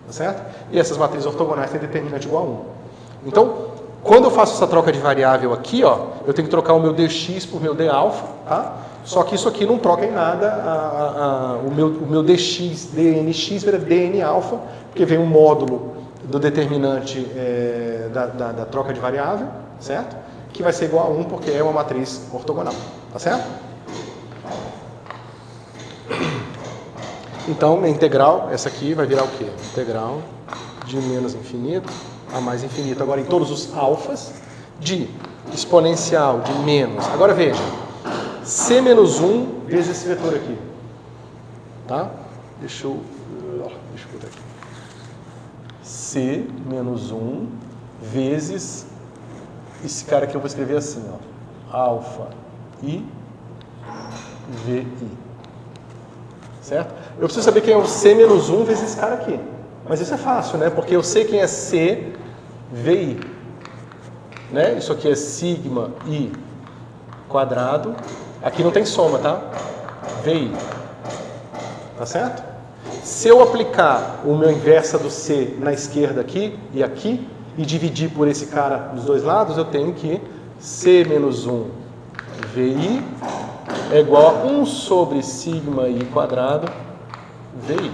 [SPEAKER 1] tá certo? E essas matrizes ortogonais têm determinante igual a 1. Então, quando eu faço essa troca de variável aqui, ó, eu tenho que trocar o meu dx por meu d alfa, tá? Só que isso aqui não troca em nada, o meu dx, dnx vira dn alfa, porque vem um módulo do determinante da troca de variável, certo? Que vai ser igual a 1 porque é uma matriz ortogonal, tá certo? Então, minha integral, essa aqui vai virar o quê? Integral de menos infinito a mais infinito. Agora, em todos os alfas, de exponencial de menos. Agora, veja, c menos 1 vezes esse vetor aqui. Tá? Deixa eu botar aqui. C menos 1 vezes esse cara aqui eu vou escrever assim, ó. Alfa I VI. Certo? Eu preciso saber quem é o C menos 1 vezes esse cara aqui. Mas isso é fácil, né? Porque eu sei quem é C VI. Né? Isso aqui é sigma I quadrado. Aqui não tem soma, tá? VI. Tá certo? Se eu aplicar o meu inversa do C na esquerda aqui e dividir por esse cara dos dois lados, eu tenho que C menos 1 VI é igual a 1 sobre sigma I quadrado VI.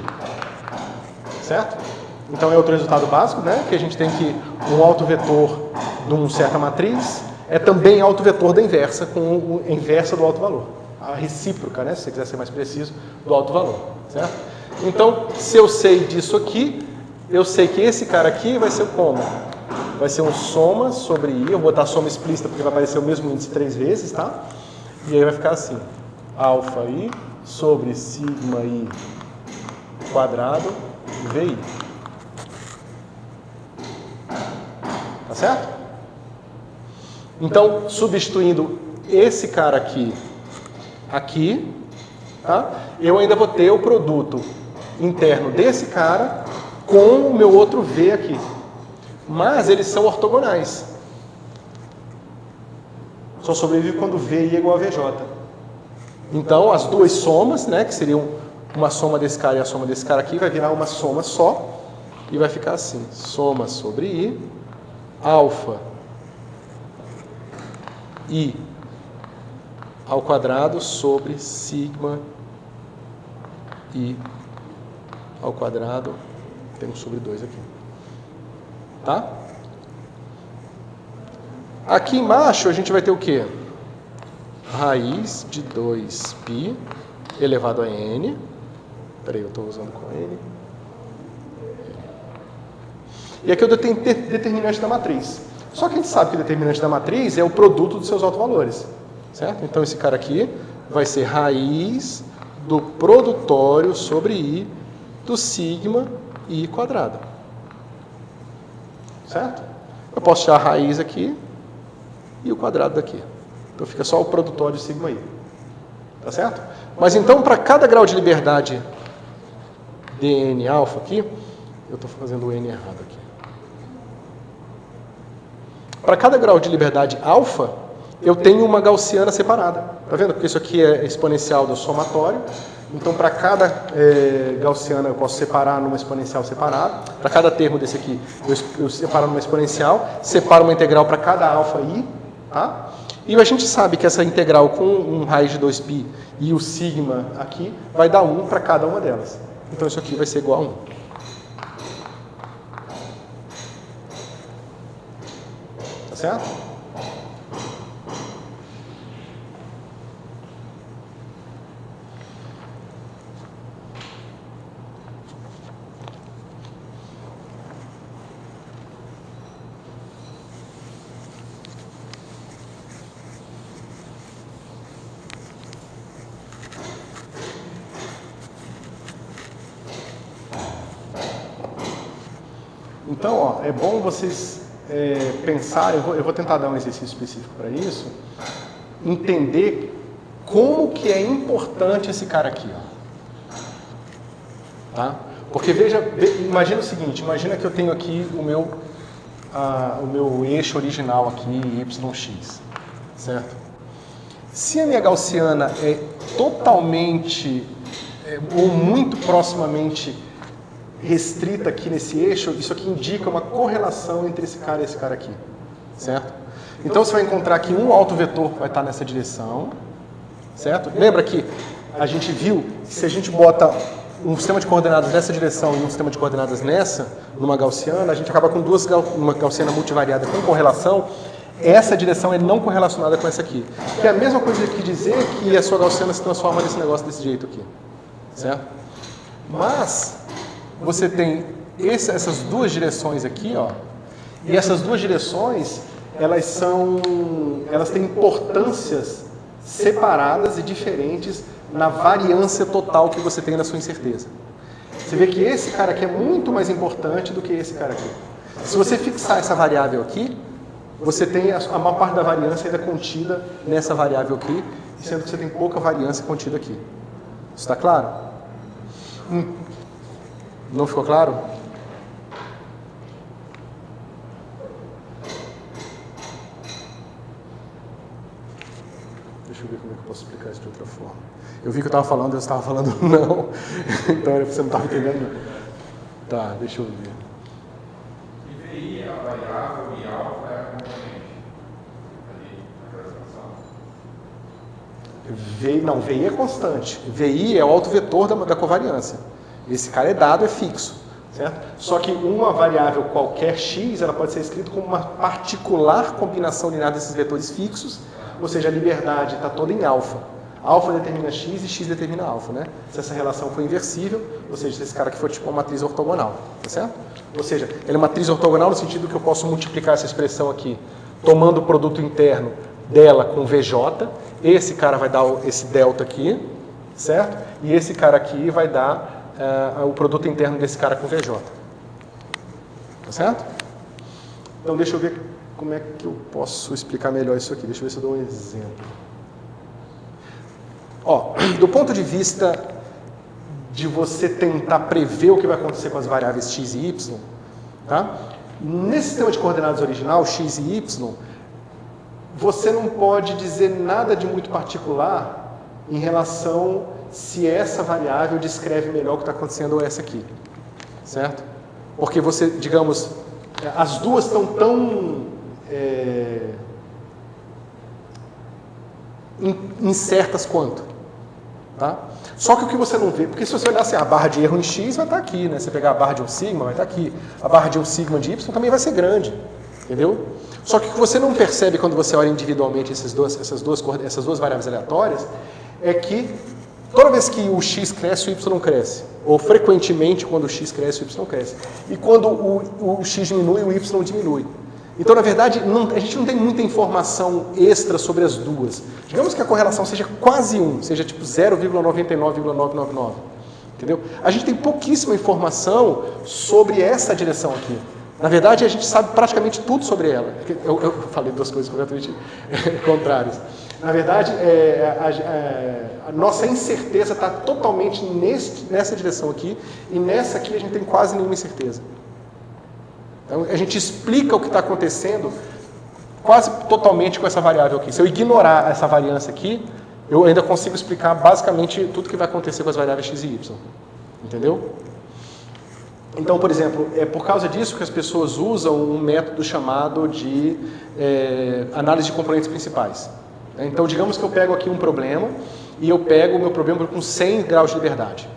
[SPEAKER 1] Certo? Então é outro resultado básico, né? Que a gente tem que um autovetor de uma certa matriz é também autovetor da inversa, com o inversa do alto valor. A recíproca, né? Se você quiser ser mais preciso, do alto valor. Certo? Então, se eu sei disso aqui, eu sei que esse cara aqui vai ser como? Vai ser um soma sobre I, eu vou botar soma explícita porque vai aparecer o mesmo índice 3 vezes, tá? E aí vai ficar assim, alfa I sobre sigma I quadrado VI. Tá certo? Então, substituindo esse cara aqui, tá? Eu ainda vou ter o produto interno desse cara com o meu outro V aqui. Mas eles são ortogonais. Só sobrevive quando VI é igual a VJ. Então, as duas somas, né, que seriam uma soma desse cara e a soma desse cara aqui, vai virar uma soma só. E vai ficar assim, soma sobre I, alfa I ao quadrado sobre sigma I ao quadrado, temos sobre 2 aqui. Tá? Aqui embaixo a gente vai ter o quê? Raiz de 2π elevado a n. Peraí, eu estou usando com n. E aqui eu tenho determinante da matriz. Só que a gente sabe que o determinante da matriz é o produto dos seus autovalores. Certo? Então esse cara aqui vai ser raiz do produtório sobre I do sigma I quadrado. Certo? Eu posso tirar a raiz aqui e o quadrado daqui. Então fica só o produtório de sigma I. Tá certo? Mas então, para cada grau de liberdade dn alfa aqui, Eu estou fazendo o N errado aqui. Para cada grau de liberdade alfa, eu tenho uma gaussiana separada. Tá vendo? Porque isso aqui é exponencial do somatório. Então, para cada gaussiana, eu posso separar numa exponencial separada. Para cada termo desse aqui, eu separo numa exponencial, separo uma integral para cada alfa i. Tá? E a gente sabe que essa integral com um raiz de 2π e o sigma aqui vai dar 1 para cada uma delas. Então, isso aqui vai ser igual a 1. Tá certo? Então, ó, é bom vocês pensarem, eu vou tentar dar um exercício específico para isso, entender como que é importante esse cara aqui, ó. Tá? Porque imagina o seguinte, imagina que eu tenho aqui o meu eixo original aqui, yx, certo? Se a minha gaussiana é totalmente ou muito proximamente restrita aqui nesse eixo, isso aqui indica uma correlação entre esse cara e esse cara aqui, certo? Então você vai encontrar que um autovetor vai estar nessa direção, certo? Lembra que a gente viu que se a gente bota um sistema de coordenadas nessa direção e um sistema de coordenadas numa gaussiana, a gente acaba com uma gaussiana multivariada com correlação. Essa direção é não correlacionada com essa aqui. Que é a mesma coisa que dizer que a sua gaussiana se transforma nesse negócio desse jeito aqui, certo? Mas você tem essas duas direções aqui, ó, e essas duas direções, elas têm importâncias separadas e diferentes na variância total que você tem na sua incerteza. Você vê que esse cara aqui é muito mais importante do que esse cara aqui. Se você fixar essa variável aqui, você tem a maior parte da variância ainda contida nessa variável aqui, sendo que você tem pouca variância contida aqui. Isso está claro? Não ficou claro? Deixa eu ver como é que eu posso explicar isso de outra forma. Eu vi que eu estava falando, eu estava falando não. Então você não estava entendendo. Tá, deixa eu ver.
[SPEAKER 3] E VI é a variável e alfa é a componente ali na expressão.
[SPEAKER 1] VI é constante. VI é o autovetor da covariância. Esse cara é dado, é fixo, certo? Só que uma variável qualquer x, ela pode ser escrita como uma particular combinação linear desses vetores fixos, ou seja, a liberdade está toda em alfa. Alfa determina x e x determina alfa, né? Se essa relação for inversível, ou seja, se esse cara aqui for tipo uma matriz ortogonal, tá certo? Ou seja, ele é uma matriz ortogonal no sentido que eu posso multiplicar essa expressão aqui, tomando o produto interno dela com VJ, esse cara vai dar esse delta aqui, certo? E esse cara aqui vai dar o produto interno desse cara com VJ. Tá certo? Então deixa eu ver como é que eu posso explicar melhor isso aqui. Deixa eu ver se eu dou um exemplo. Ó, do ponto de vista de você tentar prever o que vai acontecer com as variáveis x e y, tá? Nesse sistema de coordenadas original, x e y, você não pode dizer nada de muito particular em relação se essa variável descreve melhor o que está acontecendo ou essa aqui, certo? Porque você, digamos, as duas estão tão incertas quanto, tá? Só que o que você não vê, porque se você olhar assim, a barra de erro em x vai estar aqui, né? Se você pegar a barra de um sigma, vai estar aqui. A barra de um sigma de y também vai ser grande, entendeu? Só que o que você não percebe quando você olha individualmente essas duas variáveis aleatórias é que toda vez que o x cresce, o y cresce. Ou frequentemente, quando o x cresce, o y cresce. E quando o x diminui, o y diminui. Então, na verdade, a gente não tem muita informação extra sobre as duas. Digamos que a correlação seja quase 1, seja tipo 0,99,999. Entendeu? A gente tem pouquíssima informação sobre essa direção aqui. Na verdade, a gente sabe praticamente tudo sobre ela. Eu falei duas coisas completamente contrárias. Na verdade, a nossa incerteza está totalmente nessa direção aqui, e nessa aqui a gente tem quase nenhuma incerteza. Então, a gente explica o que está acontecendo quase totalmente com essa variável aqui. Se eu ignorar essa variância aqui, eu ainda consigo explicar basicamente tudo que vai acontecer com as variáveis x e y. Entendeu? Então, por exemplo, é por causa disso que as pessoas usam um método chamado de análise de componentes principais. Então, digamos que eu pego aqui um problema e eu pego o meu problema com 100 graus de liberdade.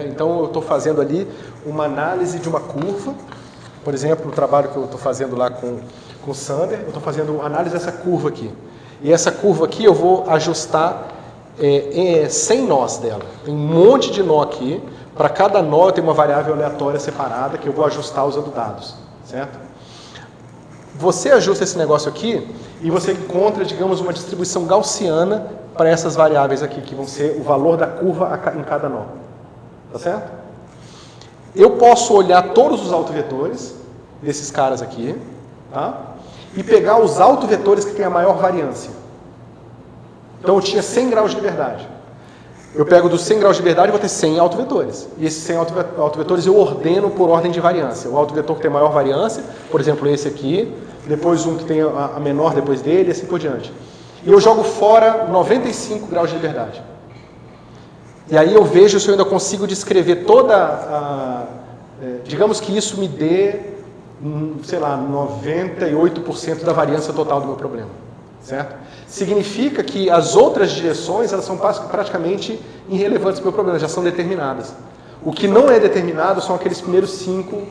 [SPEAKER 1] Então, eu estou fazendo ali uma análise de uma curva. Por exemplo, o trabalho que eu estou fazendo lá com o Sander, eu estou fazendo análise dessa curva aqui. E essa curva aqui eu vou ajustar 100 nós dela. Tem um monte de nó aqui. Para cada nó eu tenho uma variável aleatória separada que eu vou ajustar usando dados, certo? Você ajusta esse negócio aqui e você encontra, digamos, uma distribuição gaussiana para essas variáveis aqui, que vão ser o valor da curva em cada nó. Tá certo? Eu posso olhar todos os autovetores desses caras aqui, tá? E pegar os autovetores que têm a maior variância. Então eu tinha 100 graus de liberdade. Eu pego dos 100 graus de liberdade e vou ter 100 autovetores. E esses 100 autovetores eu ordeno por ordem de variância. O autovetor que tem maior variância, por exemplo, esse aqui, depois um que tem a menor depois dele, e assim por diante. E eu jogo fora 95 graus de liberdade. E aí eu vejo se eu ainda consigo descrever toda a... digamos que isso me dê, sei lá, 98% da variância total do meu problema. Certo? Significa que as outras direções elas são praticamente irrelevantes para o meu problema, já são determinadas. O que não é determinado são aqueles primeiros 5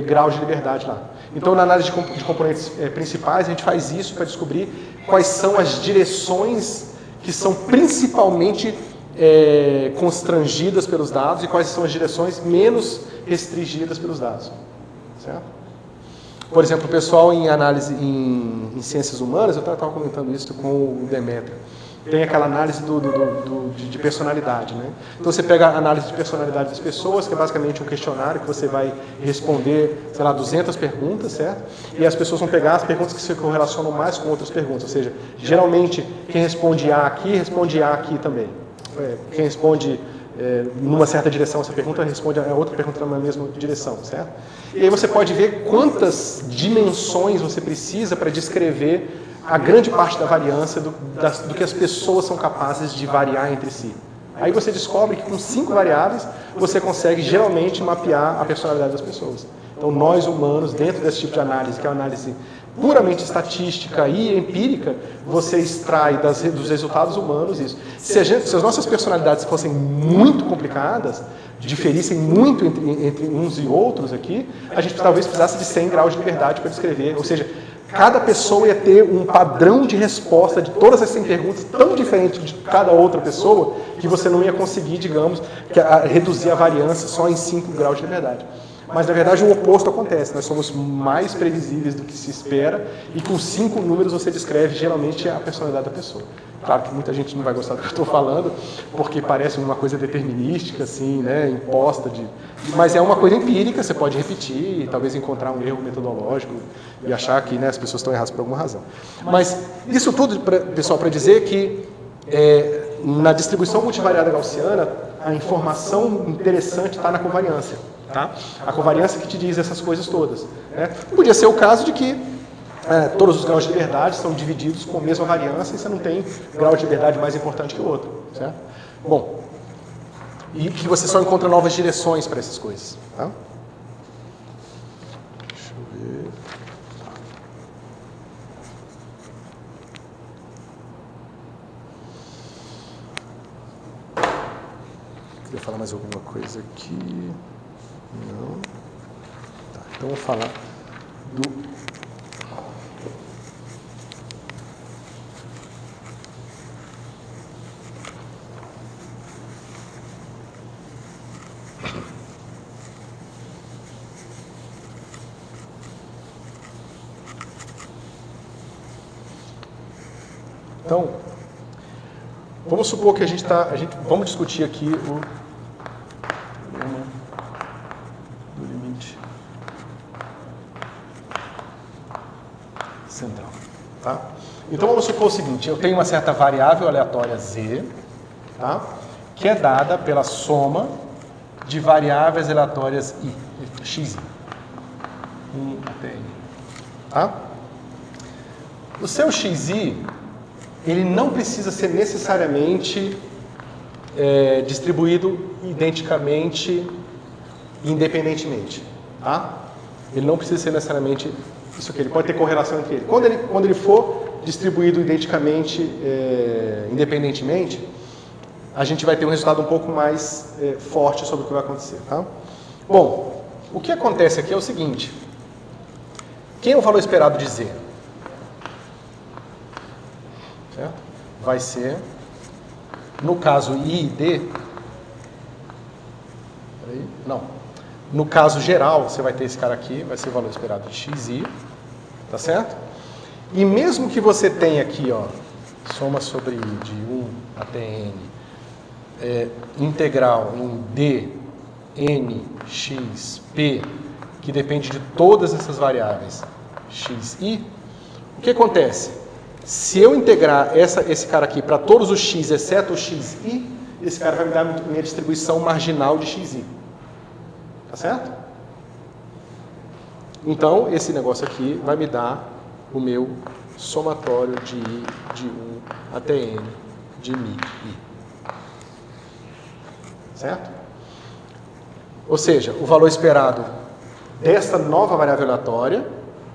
[SPEAKER 1] graus de liberdade lá. Então, na análise de componentes principais, a gente faz isso para descobrir quais são as direções que são principalmente constrangidas pelos dados e quais são as direções menos restringidas pelos dados. Certo? Por exemplo, o pessoal em análise em ciências humanas, eu estava comentando isso com o Demetrio, tem aquela análise de personalidade, né? Então você pega a análise de personalidade das pessoas, que é basicamente um questionário que você vai responder, sei lá, 200 perguntas, certo? E as pessoas vão pegar as perguntas que se correlacionam mais com outras perguntas, ou seja, geralmente quem responde A aqui também. Quem responde numa certa direção essa pergunta, responde a outra pergunta na mesma direção, certo? E aí você pode ver quantas dimensões você precisa para descrever a grande parte da variância do que as pessoas são capazes de variar entre si. Aí você descobre que com 5 variáveis você consegue geralmente mapear a personalidade das pessoas. Então nós humanos, dentro desse tipo de análise, que é uma análise puramente estatística e empírica, você extrai dos resultados humanos isso. Se as nossas personalidades fossem muito complicadas, diferissem muito entre uns e outros aqui, a gente talvez precisasse de 100 graus de liberdade para descrever. Ou seja, cada pessoa ia ter um padrão de resposta de todas as 100 perguntas tão diferente de cada outra pessoa que você não ia conseguir, digamos, reduzir a variância só em 5 graus de liberdade. Mas, na verdade, o oposto acontece. Nós somos mais previsíveis do que se espera e com 5 números você descreve, geralmente, a personalidade da pessoa. Claro que muita gente não vai gostar do que eu estou falando, porque parece uma coisa determinística, assim, né, imposta. Mas é uma coisa empírica, você pode repetir e talvez encontrar um erro metodológico e achar que, né, as pessoas estão erradas por alguma razão. Mas isso tudo, pessoal, para dizer que na distribuição multivariada gaussiana, a informação interessante está na covariância. Tá? A covariância que te diz essas coisas todas. Né? Podia ser o caso de que todos os graus de liberdade são divididos com a mesma variância e você não tem grau de liberdade mais importante que o outro. Certo? Bom, e que você só encontra novas direções para essas coisas. Tá? Deixa eu ver. Queria falar mais alguma coisa aqui. Não. Tá, então vou falar do... Então, vamos supor que vamos discutir aqui o Então vamos supor o seguinte, eu tenho uma certa variável aleatória z, tá? Que é dada pela soma de variáveis aleatórias i, xi, 1 até n. Tá? O seu xi, ele não precisa ser necessariamente distribuído identicamente, independentemente. Tá? Ele não precisa ser necessariamente isso aqui, ele pode ter correlação entre ele. Quando ele for distribuído identicamente, independentemente, a gente vai ter um resultado um pouco mais forte sobre o que vai acontecer. Tá? Bom, o que acontece aqui é o seguinte. Quem é o valor esperado de z? Certo? Vai ser, no caso I e D, não, no caso geral, você vai ter esse cara aqui, vai ser o valor esperado de xi, tá certo? E mesmo que você tenha aqui, ó, soma sobre I de 1 até n, integral em d, n, x, p, que depende de todas essas variáveis, xi, o que acontece? Se eu integrar esse cara aqui para todos os x, exceto o xi, esse cara vai me dar minha distribuição marginal de xi. Tá certo? Então, esse negócio aqui vai me dar o meu somatório de i de 1 até n de mi i. Certo? Ou seja, o valor esperado dessa nova variável aleatória,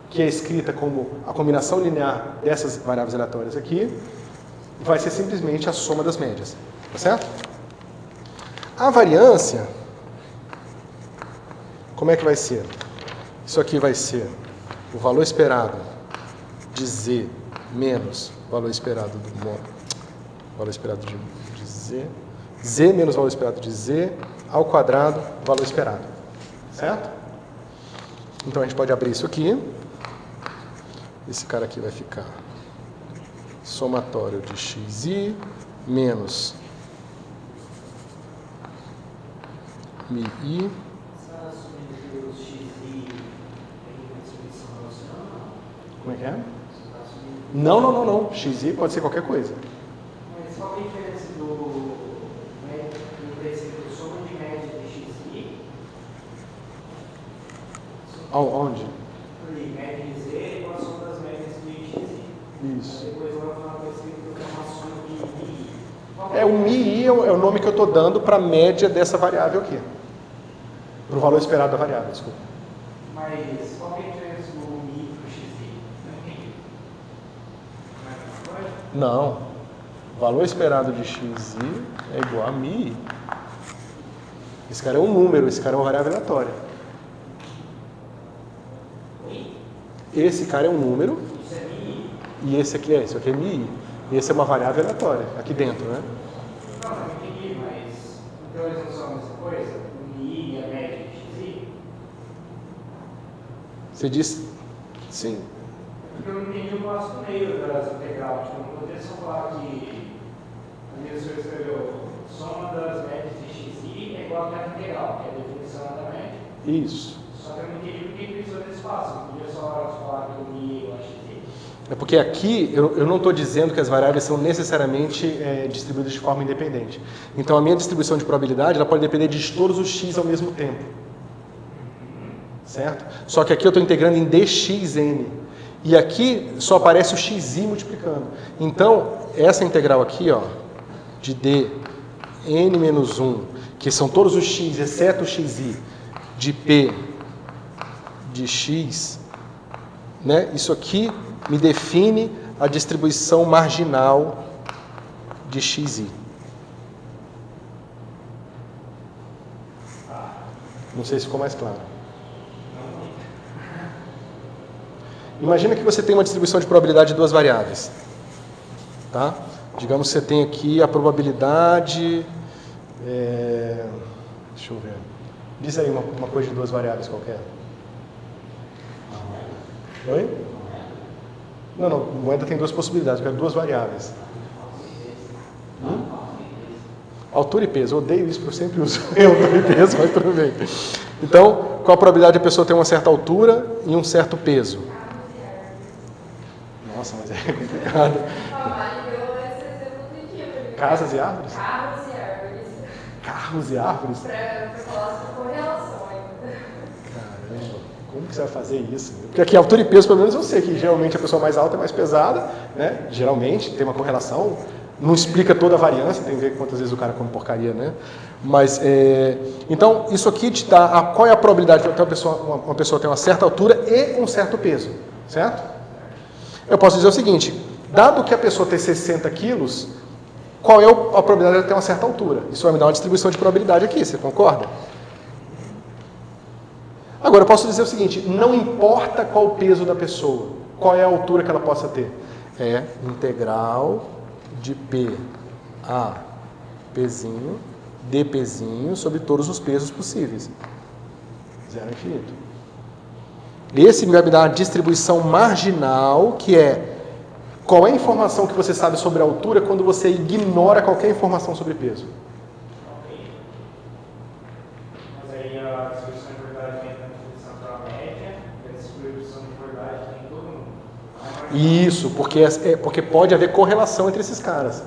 [SPEAKER 1] que é escrita como a combinação linear dessas variáveis aleatórias aqui, vai ser simplesmente a soma das médias. Tá certo? A variância, como é que vai ser? Isso aqui vai ser o valor esperado de z menos o valor esperado do modo, valor esperado de z menos o valor esperado de z ao quadrado, valor esperado. Certo? Então a gente pode abrir isso aqui. Esse cara aqui vai ficar somatório de xi menos mi i. Como é que é? Não. Xi pode ser qualquer coisa.
[SPEAKER 5] Mas qual é a diferença do soma de média de xi?
[SPEAKER 1] Onde?
[SPEAKER 5] Ali, média de z igual a soma das médias de xi.
[SPEAKER 1] Isso.
[SPEAKER 5] Depois lá no final vai ser uma soma de mi.
[SPEAKER 1] O mi i é o nome que eu estou dando para a média dessa variável aqui. Para o valor esperado da variável, desculpa.
[SPEAKER 5] Mas qual é a diferença do mi para o xi? Não entendi.
[SPEAKER 1] Não. O valor esperado de xi é igual a mi i. Esse cara é um número, esse cara é uma variável aleatória. Esse cara é um número.
[SPEAKER 5] Isso é mi.
[SPEAKER 1] E esse aqui isso aqui é mi. E esse é uma variável aleatória, aqui dentro, né?
[SPEAKER 5] Não, não entendi, mas então eles não são a mesma coisa? O mi e a média de xi?
[SPEAKER 1] Você diz sim.
[SPEAKER 5] Porque eu não entendi o passo no meio das integral. Tipo, não poderia só falar que a minha senhora escreveu soma das médias de xi é igual a terra integral, que é a definição da média.
[SPEAKER 1] Isso.
[SPEAKER 5] Só que eu não entendi por que precisou desse passo. Não podia só falar que o mi é igual a xi.
[SPEAKER 1] É porque aqui eu não estou dizendo que as variáveis são necessariamente distribuídas de forma independente. Então a minha distribuição de probabilidade ela pode depender de todos os x ao mesmo tempo. Certo? Só que aqui eu estou integrando em dxn. E aqui só aparece o xi multiplicando. Então, essa integral aqui, ó, de dn menos 1, que são todos os x, exceto o xi, de p de x, né? Isso aqui me define a distribuição marginal de xi. Não sei se ficou mais claro. Imagina que você tem uma distribuição de probabilidade de duas variáveis. Tá? Digamos que você tem aqui a probabilidade... deixa eu ver. Diz aí uma coisa de duas variáveis qualquer. Oi? Não, moeda tem duas possibilidades, eu quero duas variáveis. Altura e peso, eu odeio isso porque eu sempre uso altura e peso, mas tudo bem. Então, qual a probabilidade de a pessoa ter uma certa altura e um certo peso? Nossa, nossa, mas é complicado.
[SPEAKER 4] Papai deu esse exemplo do dia pra mim.
[SPEAKER 1] Casas e árvores?
[SPEAKER 4] Carros e árvores.
[SPEAKER 1] Carros e árvores?
[SPEAKER 4] Pra falar sobre correlação ainda.
[SPEAKER 1] Caramba, como que você vai fazer isso? Porque aqui altura e peso, pelo menos eu sei que geralmente a pessoa mais alta é mais pesada, né? Geralmente tem uma correlação, não explica toda a variância, tem que ver quantas vezes o cara come porcaria, né? Mas, então, isso aqui te dá qual é a probabilidade de uma pessoa ter uma certa altura e um certo peso, certo? Eu posso dizer o seguinte, dado que a pessoa tem 60 quilos, qual é a probabilidade de ela ter uma certa altura? Isso vai me dar uma distribuição de probabilidade aqui, você concorda? Agora, eu posso dizer o seguinte, não importa qual o peso da pessoa, qual é a altura que ela possa ter. É integral de P a Pzinho, dPzinho, sobre todos os pesos possíveis. Zero ao infinito. Esse vai me dar uma distribuição marginal, que é qual é a informação que você sabe sobre a altura quando você ignora qualquer informação sobre peso.
[SPEAKER 5] Mas aí a distribuição de probabilidade vem na distribuição para a média, e a distribuição de probabilidade vem em todo mundo.
[SPEAKER 1] Isso, porque pode haver correlação entre esses caras.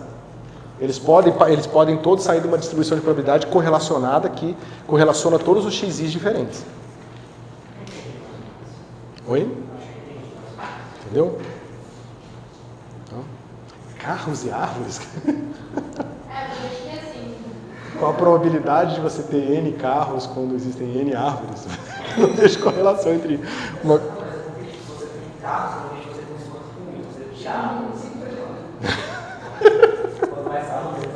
[SPEAKER 1] Eles podem todos sair de uma distribuição de probabilidade correlacionada que correlaciona todos os xis diferentes. Oi? Entendeu? Então, carros e árvores?
[SPEAKER 4] Porque assim,
[SPEAKER 1] Qual a probabilidade de você ter N carros quando existem N árvores? Não deixa correlação entre uma...
[SPEAKER 2] Se você tem carro, normalmente você funciona com isso, você tira quanto mais rápido,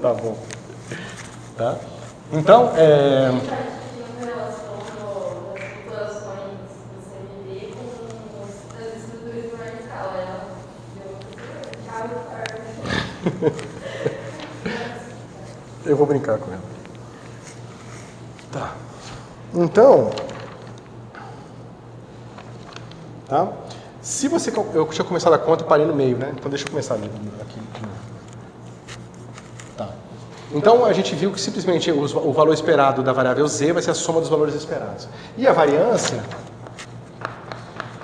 [SPEAKER 1] Tá bom. Tá? Então,
[SPEAKER 4] a gente tinha uma relação das flutuações do CMB com as estruturas de maior escala. Ela deu
[SPEAKER 1] eu vou brincar com ela. Tá. Então, tá? Se você... Eu tinha começado a conta e parei no meio, né? Então deixa eu começar aqui de novo. Tá. Então a gente viu que simplesmente o valor esperado da variável z vai ser a soma dos valores esperados. E a variância,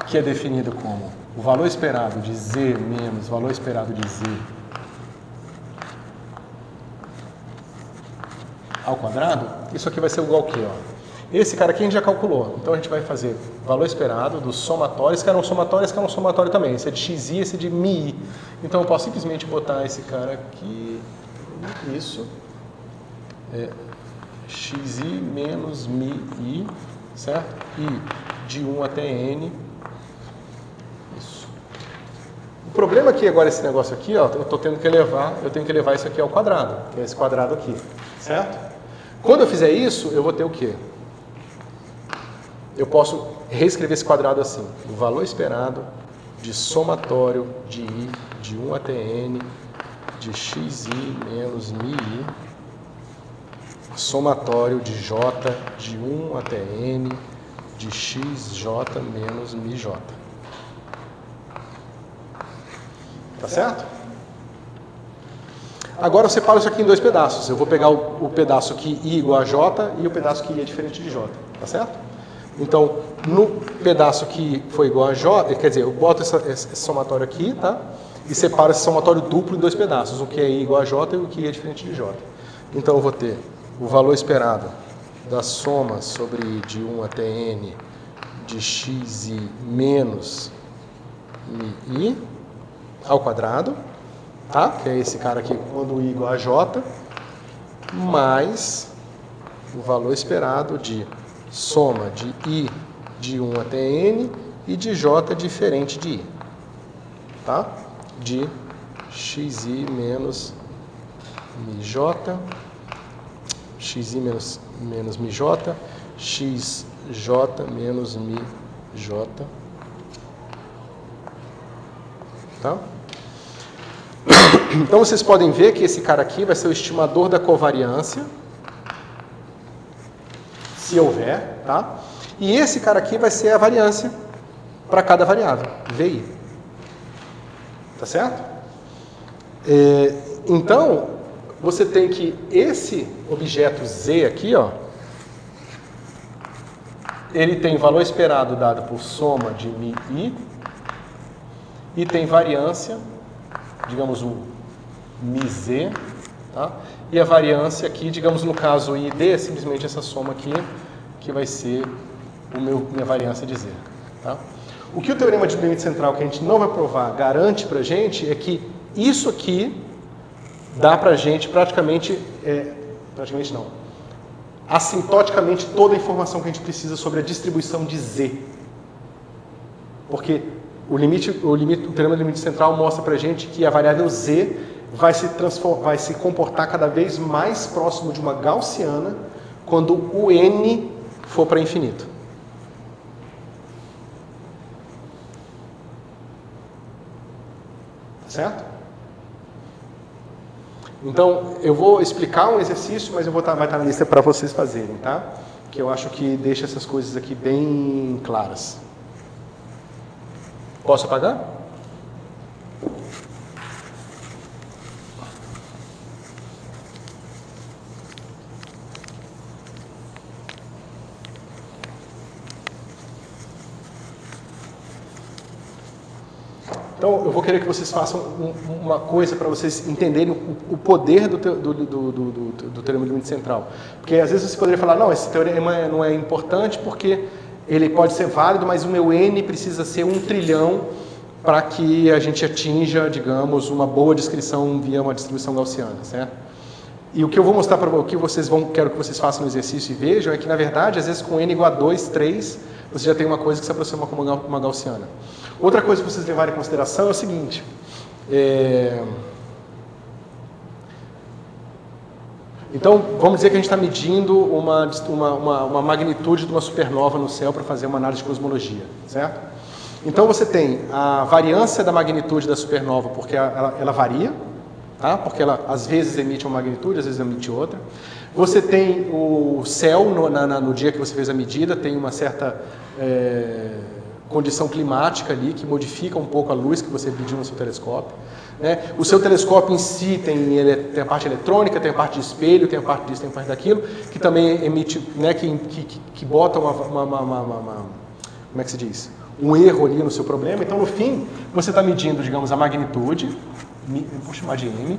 [SPEAKER 1] que é definida como o valor esperado de z menos o valor esperado de z ao quadrado, isso aqui vai ser igual ao quê? Ó? Esse cara aqui a gente já calculou. Então a gente vai fazer o valor esperado dos somatórios, que eram somatórios, que é um somatório também. Esse é de xi, esse é de mi. Então eu posso simplesmente botar esse cara aqui, isso, xi menos mi, certo? E de 1 até n, isso. O problema aqui agora, esse negócio aqui, ó, eu tenho que levar isso aqui ao quadrado, que é esse quadrado aqui, certo? Quando eu fizer isso, eu vou ter o quê? Eu posso reescrever esse quadrado assim, o valor esperado de somatório de i de 1 até n de xi menos mi, somatório de j de 1 até n de xj menos mij. Tá certo? Agora eu separo isso aqui em dois pedaços. Eu vou pegar o pedaço que i igual a j e o pedaço que i é diferente de j. Tá certo? Então, no pedaço que foi igual a j, quer dizer, eu boto esse somatório aqui, tá? E separo esse somatório duplo em dois pedaços. O que é i igual a j e o que i é diferente de j. Então eu vou ter o valor esperado da soma sobre i de 1 até n de xi menos mi ao quadrado, tá? Que é esse cara aqui quando i igual a j, mais o valor esperado de soma de i de 1 até n e de j diferente de i, tá? De xi menos mij, xi menos mij, xj menos mij, tá? Então vocês podem ver que esse cara aqui vai ser o estimador da covariância, se houver, tá? E esse cara aqui vai ser a variância para cada variável, VI. Tá certo? Então, você tem que esse objeto Z aqui, ó, ele tem valor esperado dado por soma de mi i e tem variância, digamos o μz, tá? E a variância aqui, digamos no caso ID, é simplesmente essa soma aqui, que vai ser minha variância de Z. Tá? O que o teorema de limite central, que a gente não vai provar, garante pra gente é que isso aqui dá pra gente praticamente não, assintoticamente toda a informação que a gente precisa sobre a distribuição de Z. Porque o teorema do limite central mostra pra gente que a variável Z vai se comportar cada vez mais próximo de uma gaussiana quando o N for para infinito. Certo? Então, eu vou explicar um exercício, mas vai estar na lista para vocês fazerem, tá? Que eu acho que deixa essas coisas aqui bem claras. Posso apagar? Então, eu vou querer que vocês façam uma coisa para vocês entenderem o poder do teorema do limite central. Porque às vezes você poderia falar, não, esse teorema não é importante porque ele pode ser válido, mas o meu N precisa ser 1 trilhão para que a gente atinja, digamos, uma boa descrição via uma distribuição gaussiana, certo? E o que eu vou mostrar para vocês, quero que vocês façam no exercício e vejam, é que, na verdade, às vezes com N igual a 2, 3, você já tem uma coisa que se aproxima como uma gaussiana. Outra coisa que vocês levarem em consideração é o seguinte, então, vamos dizer que a gente está medindo uma magnitude de uma supernova no céu para fazer uma análise de cosmologia, certo? Então, você tem a variância da magnitude da supernova, porque ela varia, tá? Porque ela às vezes emite uma magnitude, às vezes emite outra. Você tem o céu, no dia que você fez a medida, tem uma certa condição climática ali, que modifica um pouco a luz que você mediu no seu telescópio. Né? O seu telescópio em si tem a parte eletrônica, tem a parte de espelho, tem a parte disso, tem a parte daquilo, que também emite, né, que bota como é que se diz? Um erro ali no seu problema. Então, no fim, você está medindo, digamos, a magnitude, vou chamar de M,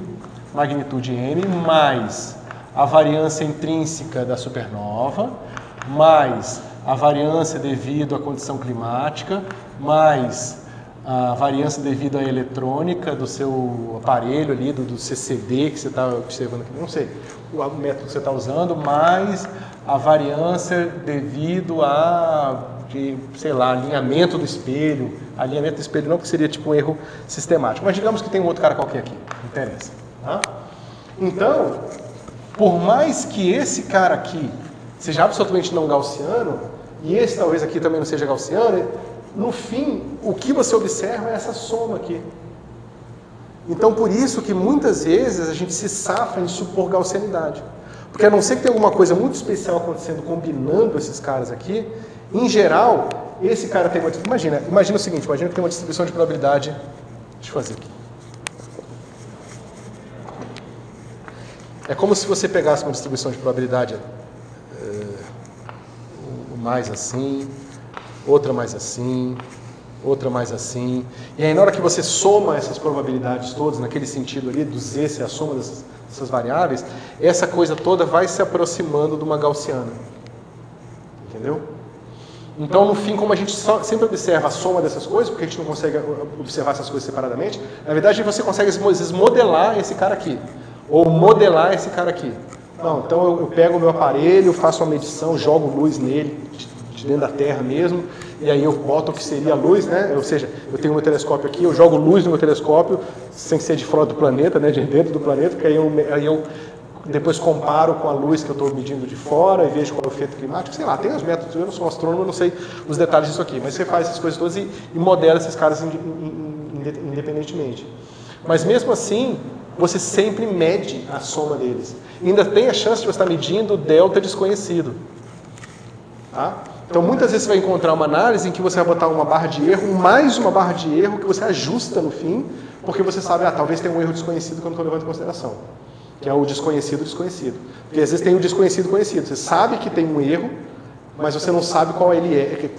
[SPEAKER 1] magnitude M, mais a variância intrínseca da supernova, mais a variância devido à condição climática, mais a variância devido à eletrônica do seu aparelho ali, do CCD que você está observando aqui, não sei, o método que você está usando, mais a variância devido sei lá, alinhamento do espelho. Alinhamento do espelho não, porque seria tipo um erro sistemático. Mas digamos que tem um outro cara qualquer aqui, não interessa. Tá? Então, por mais que esse cara aqui seja absolutamente não gaussiano, e esse talvez aqui também não seja gaussiano, no fim, o que você observa é essa soma aqui. Então, por isso que muitas vezes a gente se safa em supor gaussianidade. Porque a não ser que tenha alguma coisa muito especial acontecendo combinando esses caras aqui, em geral, esse cara tem uma... Imagina o seguinte, imagina que tem uma distribuição de probabilidade... Deixa eu fazer aqui. É como se você pegasse uma distribuição de probabilidade mais assim, outra mais assim, outra mais assim. E aí, na hora que você soma essas probabilidades todas, naquele sentido ali, do Z ser a soma dessas variáveis, essa coisa toda vai se aproximando de uma gaussiana. Entendeu? Então, no fim, como a gente sempre observa a soma dessas coisas, porque a gente não consegue observar essas coisas separadamente, na verdade você consegue, às vezes, modelar esse cara aqui, ou modelar esse cara aqui. Não, então eu pego o meu aparelho, faço uma medição, jogo luz nele, de dentro da Terra mesmo, e aí eu boto o que seria a luz, né? Ou seja, eu tenho o meu telescópio aqui, eu jogo luz no meu telescópio, sem ser de fora do planeta, né? De dentro do planeta, porque aí eu depois comparo com a luz que eu estou medindo de fora e vejo qual é o efeito climático. Sei lá, tem os métodos, eu não sou astrônomo, eu não sei os detalhes disso aqui, mas você faz essas coisas todas e modela esses caras independentemente. Mas mesmo assim, você sempre mede a soma deles. E ainda tem a chance de você estar medindo o delta desconhecido. Tá? Então, muitas vezes você vai encontrar uma análise em que você vai botar uma barra de erro, mais uma barra de erro que você ajusta no fim, porque você sabe, talvez tenha um erro desconhecido que eu não estou levando em consideração. Que é o desconhecido. Porque às vezes tem o desconhecido conhecido. Você sabe que tem um erro, mas você não sabe qual ele é.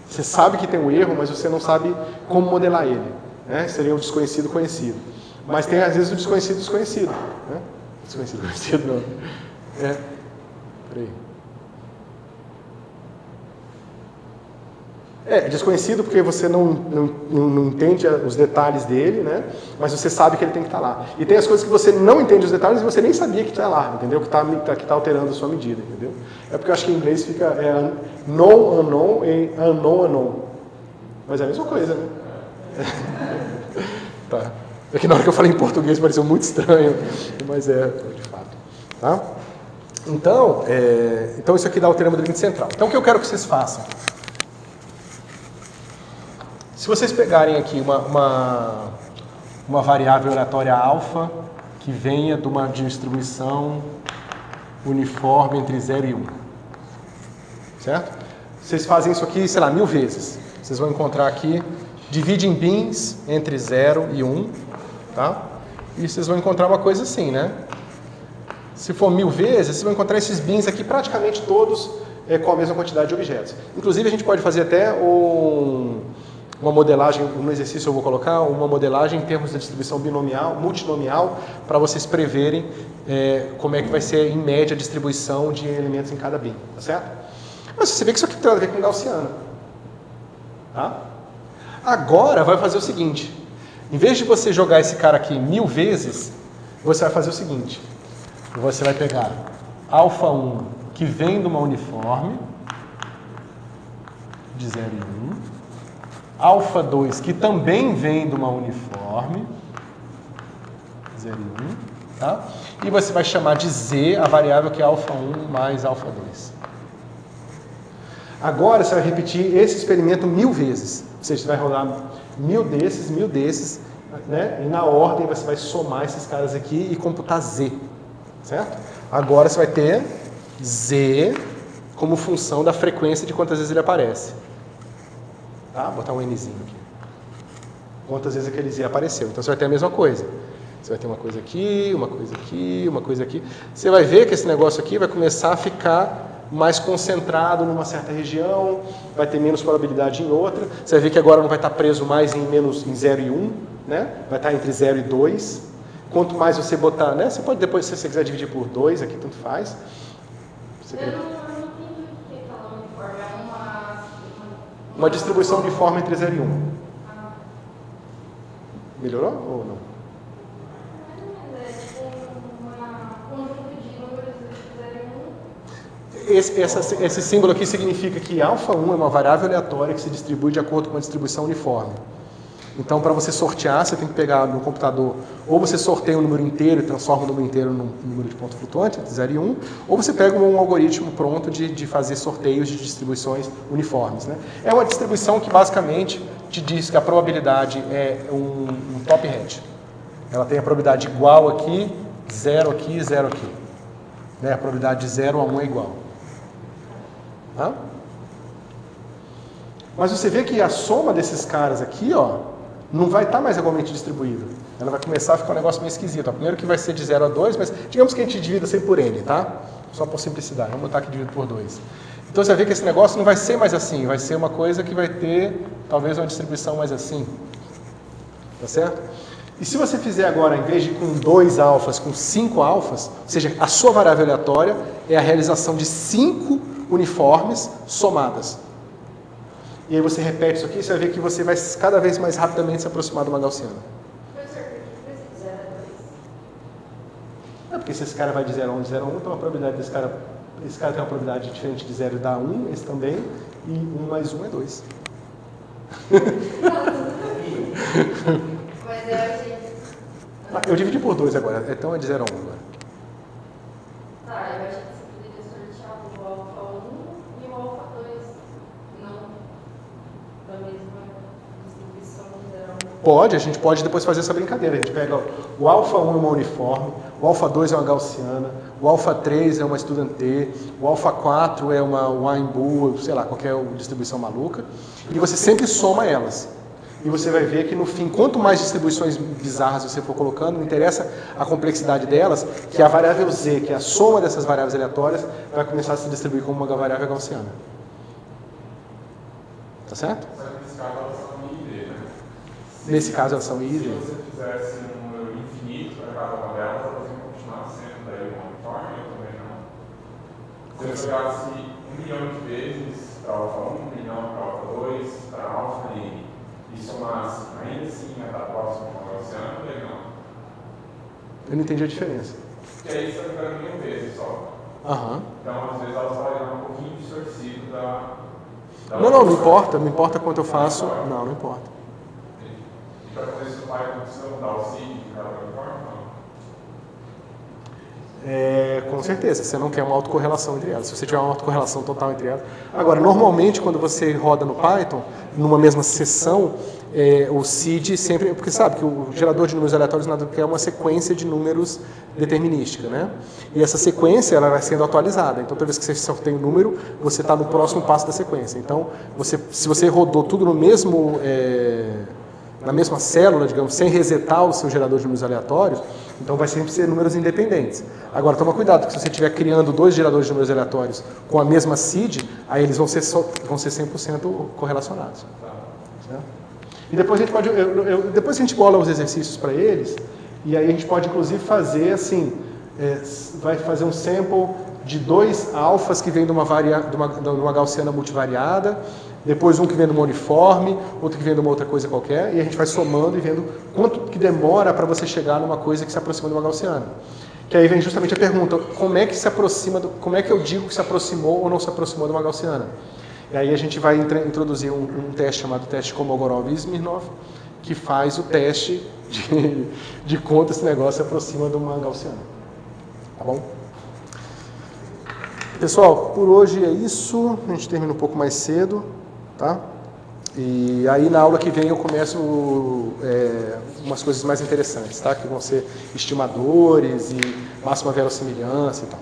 [SPEAKER 1] Você sabe que tem um erro, mas você não sabe como modelar ele. né? Seria o desconhecido conhecido. Mas tem às vezes o desconhecido desconhecido. Né? Desconhecido conhecido não. Peraí. Desconhecido porque você não entende os detalhes dele, né? Mas você sabe que ele tem que estar lá. E tem as coisas que você não entende os detalhes e você nem sabia que está lá, entendeu? Que está alterando a sua medida, entendeu? É porque eu acho que em inglês fica known, unknown e unknown, unknown. Mas é a mesma coisa, né? Tá. É que na hora que eu falei em português pareceu muito estranho, mas de fato. Tá? Então isso aqui dá o teorema do limite central. Então o que eu quero que vocês façam? Se vocês pegarem aqui uma variável aleatória alfa que venha de uma distribuição uniforme entre 0 e 1, certo? Vocês fazem isso aqui, sei lá, 1000 vezes. Vocês vão encontrar aqui, divide em bins entre 0 e 1, tá? E vocês vão encontrar uma coisa assim, né? Se for 1000 vezes, vocês vão encontrar esses bins aqui praticamente todos com a mesma quantidade de objetos. Inclusive a gente pode fazer até uma modelagem, no exercício eu vou colocar uma modelagem em termos de distribuição binomial, multinomial, para vocês preverem como é que vai ser em média a distribuição de elementos em cada bin, tá certo? Mas você vê que isso aqui tem a ver com gaussiana. Tá? Agora vai fazer o seguinte, em vez de você jogar esse cara aqui 1000 vezes, você vai fazer o seguinte, você vai pegar alfa 1 que vem de uma uniforme de 0 e 1, alfa 2, que também vem de uma uniforme, 0 e 1, tá? E você vai chamar de z a variável que é alfa 1 mais alfa 2. Agora você vai repetir esse experimento 1000 vezes. Ou seja, você vai rolar 1000 desses, né? E na ordem você vai somar esses caras aqui e computar z, certo? Agora você vai ter z como função da frequência de quantas vezes ele aparece. Tá? Vou botar um nzinho aqui. Quantas vezes aquele z apareceu. Então você vai ter a mesma coisa. Você vai ter uma coisa aqui, uma coisa aqui, uma coisa aqui. Você vai ver que esse negócio aqui vai começar a ficar mais concentrado numa certa região, vai ter menos probabilidade em outra. Você vai ver que agora não vai estar preso mais em 0 e 1, né? Vai estar entre 0 e 2. Quanto mais você botar, né? Você pode depois, se você quiser dividir por 2, aqui tanto faz. Você
[SPEAKER 4] Eu não entendi o que é aquela uniforme. É
[SPEAKER 1] uma distribuição uniforme entre 0 e 1. Melhorou ou não?
[SPEAKER 4] É tipo um conjunto de números de 0 e 1.
[SPEAKER 1] Esse símbolo aqui significa que alfa 1 é uma variável aleatória que se distribui de acordo com uma distribuição uniforme. Então, para você sortear, você tem que pegar no computador, ou você sorteia um número inteiro e transforma o número inteiro num número de ponto flutuante, de 0 e 1, ou você pega um algoritmo pronto de fazer sorteios de distribuições uniformes. Né? É uma distribuição que basicamente te diz que a probabilidade é um top hat. Ela tem a probabilidade igual aqui, 0 aqui, 0 aqui. Né? A probabilidade de 0 a 1 é igual. Tá? Mas você vê que a soma desses caras aqui, ó, não vai estar mais igualmente distribuída. Ela vai começar a ficar um negócio meio esquisito. Ó, primeiro que vai ser de 0 a 2, mas digamos que a gente divida sempre por n, tá? Só por simplicidade. Vamos botar aqui dividido por 2. Então você vai ver que esse negócio não vai ser mais assim. Vai ser uma coisa que vai ter, talvez, uma distribuição mais assim. Tá certo? E se você fizer agora, em vez de com 2 alfas, com 5 alfas, ou seja, a sua variável aleatória é a realização de 5 uniformes somadas. E aí você repete isso aqui, você vai ver que você vai cada vez mais rapidamente se aproximar de uma gaussiana.
[SPEAKER 4] Professor, por que você 0 a 2?
[SPEAKER 1] Porque se esse cara vai de 0 a 1, de 0 a 1, então a probabilidade desse cara... Esse cara tem uma probabilidade diferente de 0 dá 1, esse também, e 1 mais 1 é 2.
[SPEAKER 4] Mas eu achei...
[SPEAKER 1] Eu dividi por 2 agora, então é de 0 a 1 agora.
[SPEAKER 4] Tá, eu achei que você poderia sortear o alfa 1 e o alfa 2. Não da mesma distribuição de 0 a 1.
[SPEAKER 1] Pode, a gente pode depois fazer essa brincadeira. A gente pega o alfa 1 é uma uniforme, o alfa 2 é uma gaussiana, o alfa 3 é uma student T, o alfa 4 é uma Weinbull, sei lá, qualquer distribuição maluca, e você sempre soma elas. E você vai ver que no fim, quanto mais distribuições bizarras você for colocando, não interessa a complexidade delas, que a variável z, que é a soma dessas variáveis aleatórias, vai começar a se distribuir como uma variável gaussiana. Tá certo?
[SPEAKER 3] Só que esse cara vai usar o mini dele, né?
[SPEAKER 1] Nesse caso, elas são
[SPEAKER 3] Se
[SPEAKER 1] easy.
[SPEAKER 3] você fizesse um número infinito para cada uma delas, elas iam continuar sendo daí uma uniforme ou também não? Se eu jogasse 1 milhão de vezes para alfa 1, 1 milhão para alfa 2, para alfa n, e somasse ainda assim a da próxima gaussiana, ou não?
[SPEAKER 1] Eu não entendi a diferença.
[SPEAKER 3] Porque aí você está jogando 1000 vezes só.
[SPEAKER 1] Aham.
[SPEAKER 3] Então, às vezes, elas podem dar um pouquinho distorcido da
[SPEAKER 1] Não importa quanto eu faço. Não importa.
[SPEAKER 3] E para fazer isso no Python, você não dá o seed de cada uniforme? Não.
[SPEAKER 1] Com certeza, você não quer uma autocorrelação entre elas. Se você tiver uma autocorrelação total entre elas. Agora, normalmente, quando você roda no Python, numa mesma sessão, o seed sempre... Porque sabe que o gerador de números aleatórios nada que é uma sequência de números determinística, né? E essa sequência ela vai sendo atualizada. Então, toda vez que você só tem um número, você está no próximo passo da sequência. Então, se você rodou tudo no mesmo... na mesma célula, digamos, sem resetar o seu gerador de números aleatórios, então vai sempre ser números independentes. Agora, toma cuidado, porque se você estiver criando 2 geradores de números aleatórios com a mesma seed, aí eles vão ser 100% correlacionados. Certo? E depois a gente pode, depois a gente bola os exercícios para eles, e aí a gente pode inclusive fazer assim, vai fazer um sample de 2 alfas que vem de uma gaussiana multivariada, depois um que vem de uma uniforme, outro que vem de uma outra coisa qualquer, e a gente vai somando e vendo quanto que demora para você chegar numa coisa que se aproxima de uma gaussiana. Que aí vem justamente a pergunta, como é que eu digo que se aproximou ou não se aproximou de uma gaussiana? E aí a gente vai introduzir um teste chamado teste Kolmogorov e Smirnov, que faz o teste de quanto esse negócio se aproxima de uma gaussiana. Tá bom? Pessoal, por hoje é isso. A gente termina um pouco mais cedo, tá? E aí na aula que vem eu começo umas coisas mais interessantes, tá? Que vão ser estimadores e máxima verossimilhança e tal.